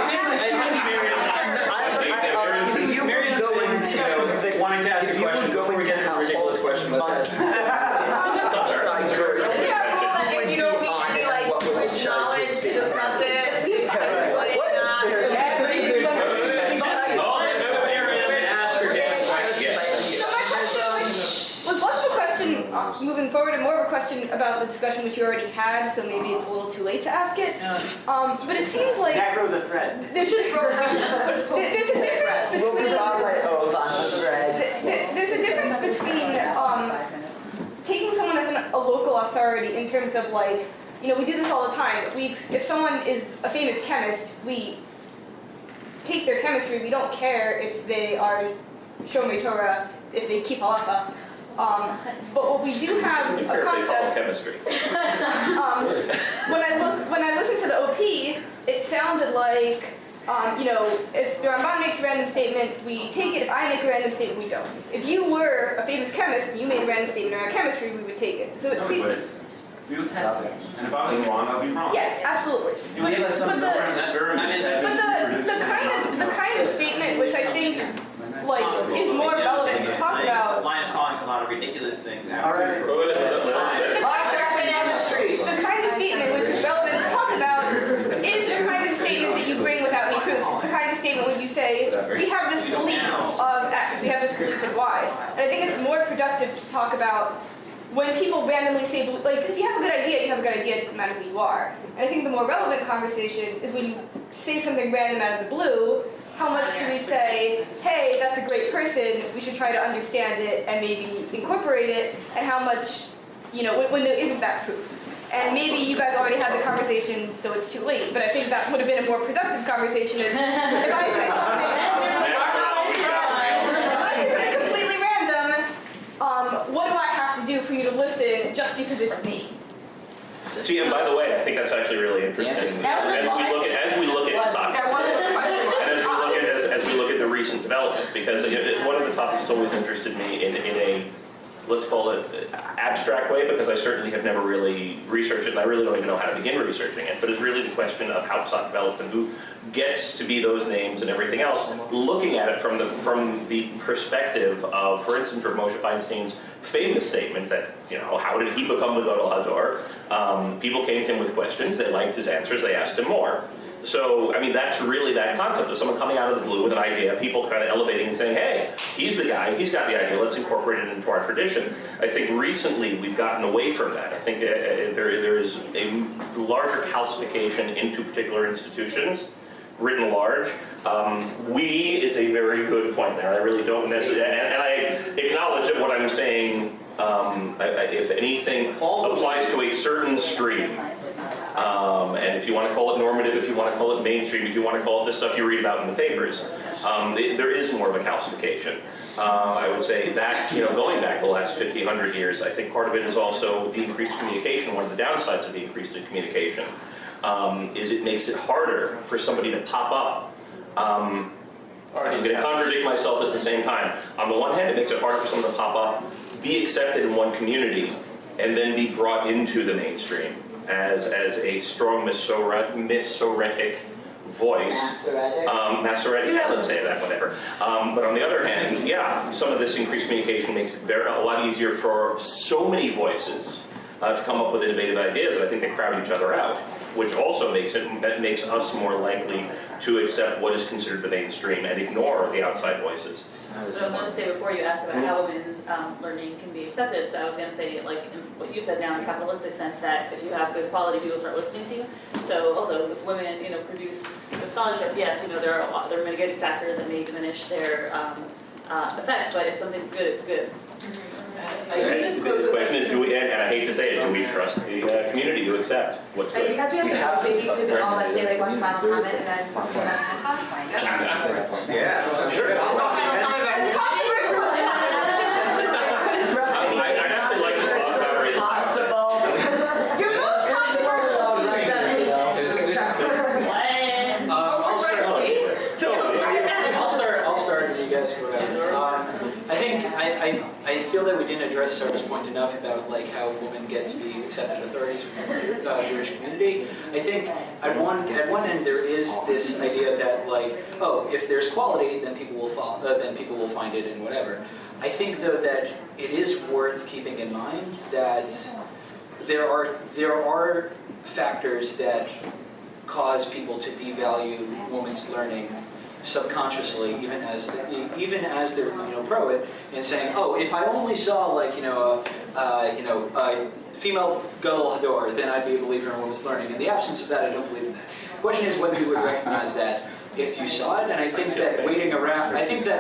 Wanting to ask a question before we get to the ridiculous question, let's ask. If you don't need any knowledge to discuss it, Was less of a question moving forward and more of a question about the discussion which you already had, so maybe it's a little too late to ask it. But it seems like Macro the thread. there's a difference between taking someone as a local authority in terms of we do this all the time. If someone is a famous chemist, we take their chemistry. We don't care if they are Shomrei Torah, if they keep halacha. But what we do have a concept. Chemistry. When I listened to the OP, it sounded like if the Ramban makes a random statement, we take it. If I make a random statement, we don't. If you were a famous chemist and you made a random statement around chemistry, we would take it. So it seems. We would test it. And if I was wrong, I'll be wrong. Yes, absolutely. You would let some programs experiment. The kind of statement which I think is more relevant to talk about. Lions calling a lot of ridiculous things. All right. The kind of statement which is relevant to talk about is the kind of statement that you bring without any proofs. It's the kind of statement when you say, we have this belief of X, we have this belief of Y. And I think it's more productive to talk about when people randomly say, because you have a good idea, it doesn't matter who you are. And I think the more relevant conversation is when you say something random out of the blue, how much do we say, hey, that's a great person, we should try to understand it and maybe incorporate it, and how much, when there isn't that proof. And maybe you guys already had the conversation, so it's too late, but I think that would have been a more productive conversation if I say something completely random, what do I have to do for you to listen just because it's me? See, and by the way, I think that's actually really interesting. As we look at soccer, and as we look at the recent development, because one of the topics that's always interested me in a, let's call it abstract way, because I certainly have never really researched it, and I really don't even know how to begin researching it, but it's really the question of how Psach develops and who gets to be those names and everything else, looking at it from the perspective of, for instance, Moshe Feinstein's famous statement that, how did he become the Gadol Hador? People came to him with questions, they liked his answers, they asked him more. So, that's really that concept of someone coming out of the blue with an idea, people kind of elevating and saying, hey, he's the guy, he's got the idea, let's incorporate it into our tradition. I think recently we've gotten away from that. I think there is a larger calcification into particular institutions written large. We is a very good point there. I really don't necessarily, and I acknowledge that what I'm saying, if anything, applies to a certain stream. And if you want to call it normative, if you want to call it mainstream, if you want to call it the stuff you read about in the papers, there is more of a calcification. I would say that, going back the last 50, 100 years, I think part of it is also the increased communication. One of the downsides of the increased communication is it makes it harder for somebody to pop up. I'm going to contradict myself at the same time. On the one hand, it makes it harder for someone to pop up, be accepted in one community, and then be brought into the mainstream as a strong Masoretic voice. Masoretic, yeah, let's say that, whatever. But on the other hand, yeah, some of this increased communication makes it a lot easier for so many voices to come up with innovative ideas, and I think they crowd each other out, which also makes us more likely to accept what is considered the mainstream and ignore the outside voices. But I was going to say, before you asked about how women's learning can be accepted, so I was going to say, like in what you said now, in a capitalistic sense, that if you have good quality, people start listening to you. So also, if women, produce good scholarship, yes, there are mitigating factors that may diminish their effect, but if something's good, it's good. The question is, do we, and I hate to say it, do we trust the community to accept what's good? Because we have to, maybe you could all let's say like one final comment and then we'll get on the Yeah, sure. It's controversial. I'd actually like to talk about raising Possible. You're most controversial. I'll start and you guys go ahead. I think I feel that we didn't address Sarah's point enough about like how women get to be accepted authorities within the Jewish community. I think at one end there is this idea that like, oh, if there's quality, then people will find it and whatever. I think though that it is worth keeping in mind that there are factors that cause people to devalue women's learning subconsciously, even as they're pro it, and saying, oh, if I only saw like a female gadol hador, then I'd be a believer in women's learning. In the absence of that, I don't believe in that. The question is whether you would recognize that if you saw it, and I think that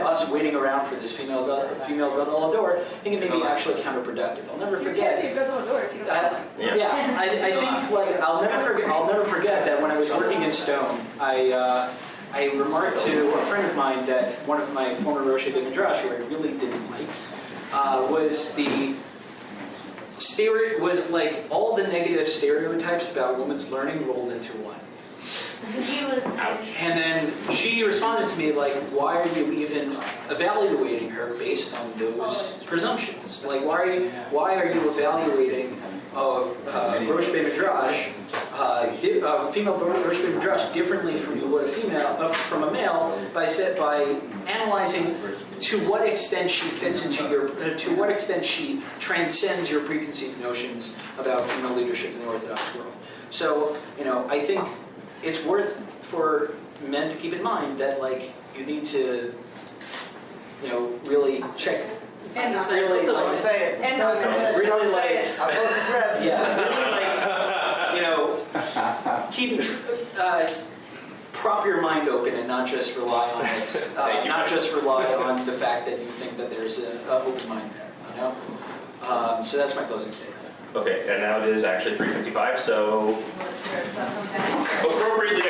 us waiting around for this female gadol hador, I think it may be actually counterproductive. I'll never forget. I think like I'll never forget that when I was working in Stone, I remarked to a friend of mine that one of my former Rosh Midrash, who I really didn't like, was like all the negative stereotypes about women's learning rolled into one. And then she responded to me like, why are you even evaluating her based on those presumptions? Like, why are you evaluating Rosh Midrash, female Rosh Midrash differently from you would from a male by analyzing to what extent she fits into to what extent she transcends your preconceived notions about female leadership in the Orthodox world. So, I think it's worth for men to keep in mind that like you need to, really check. And really like, say it. And really like, keep prop your mind open and not just rely on it. Not just rely on the fact that you think that there's an open mind there. So that's my closing statement. Okay, and now it is actually 3:55, so appropriately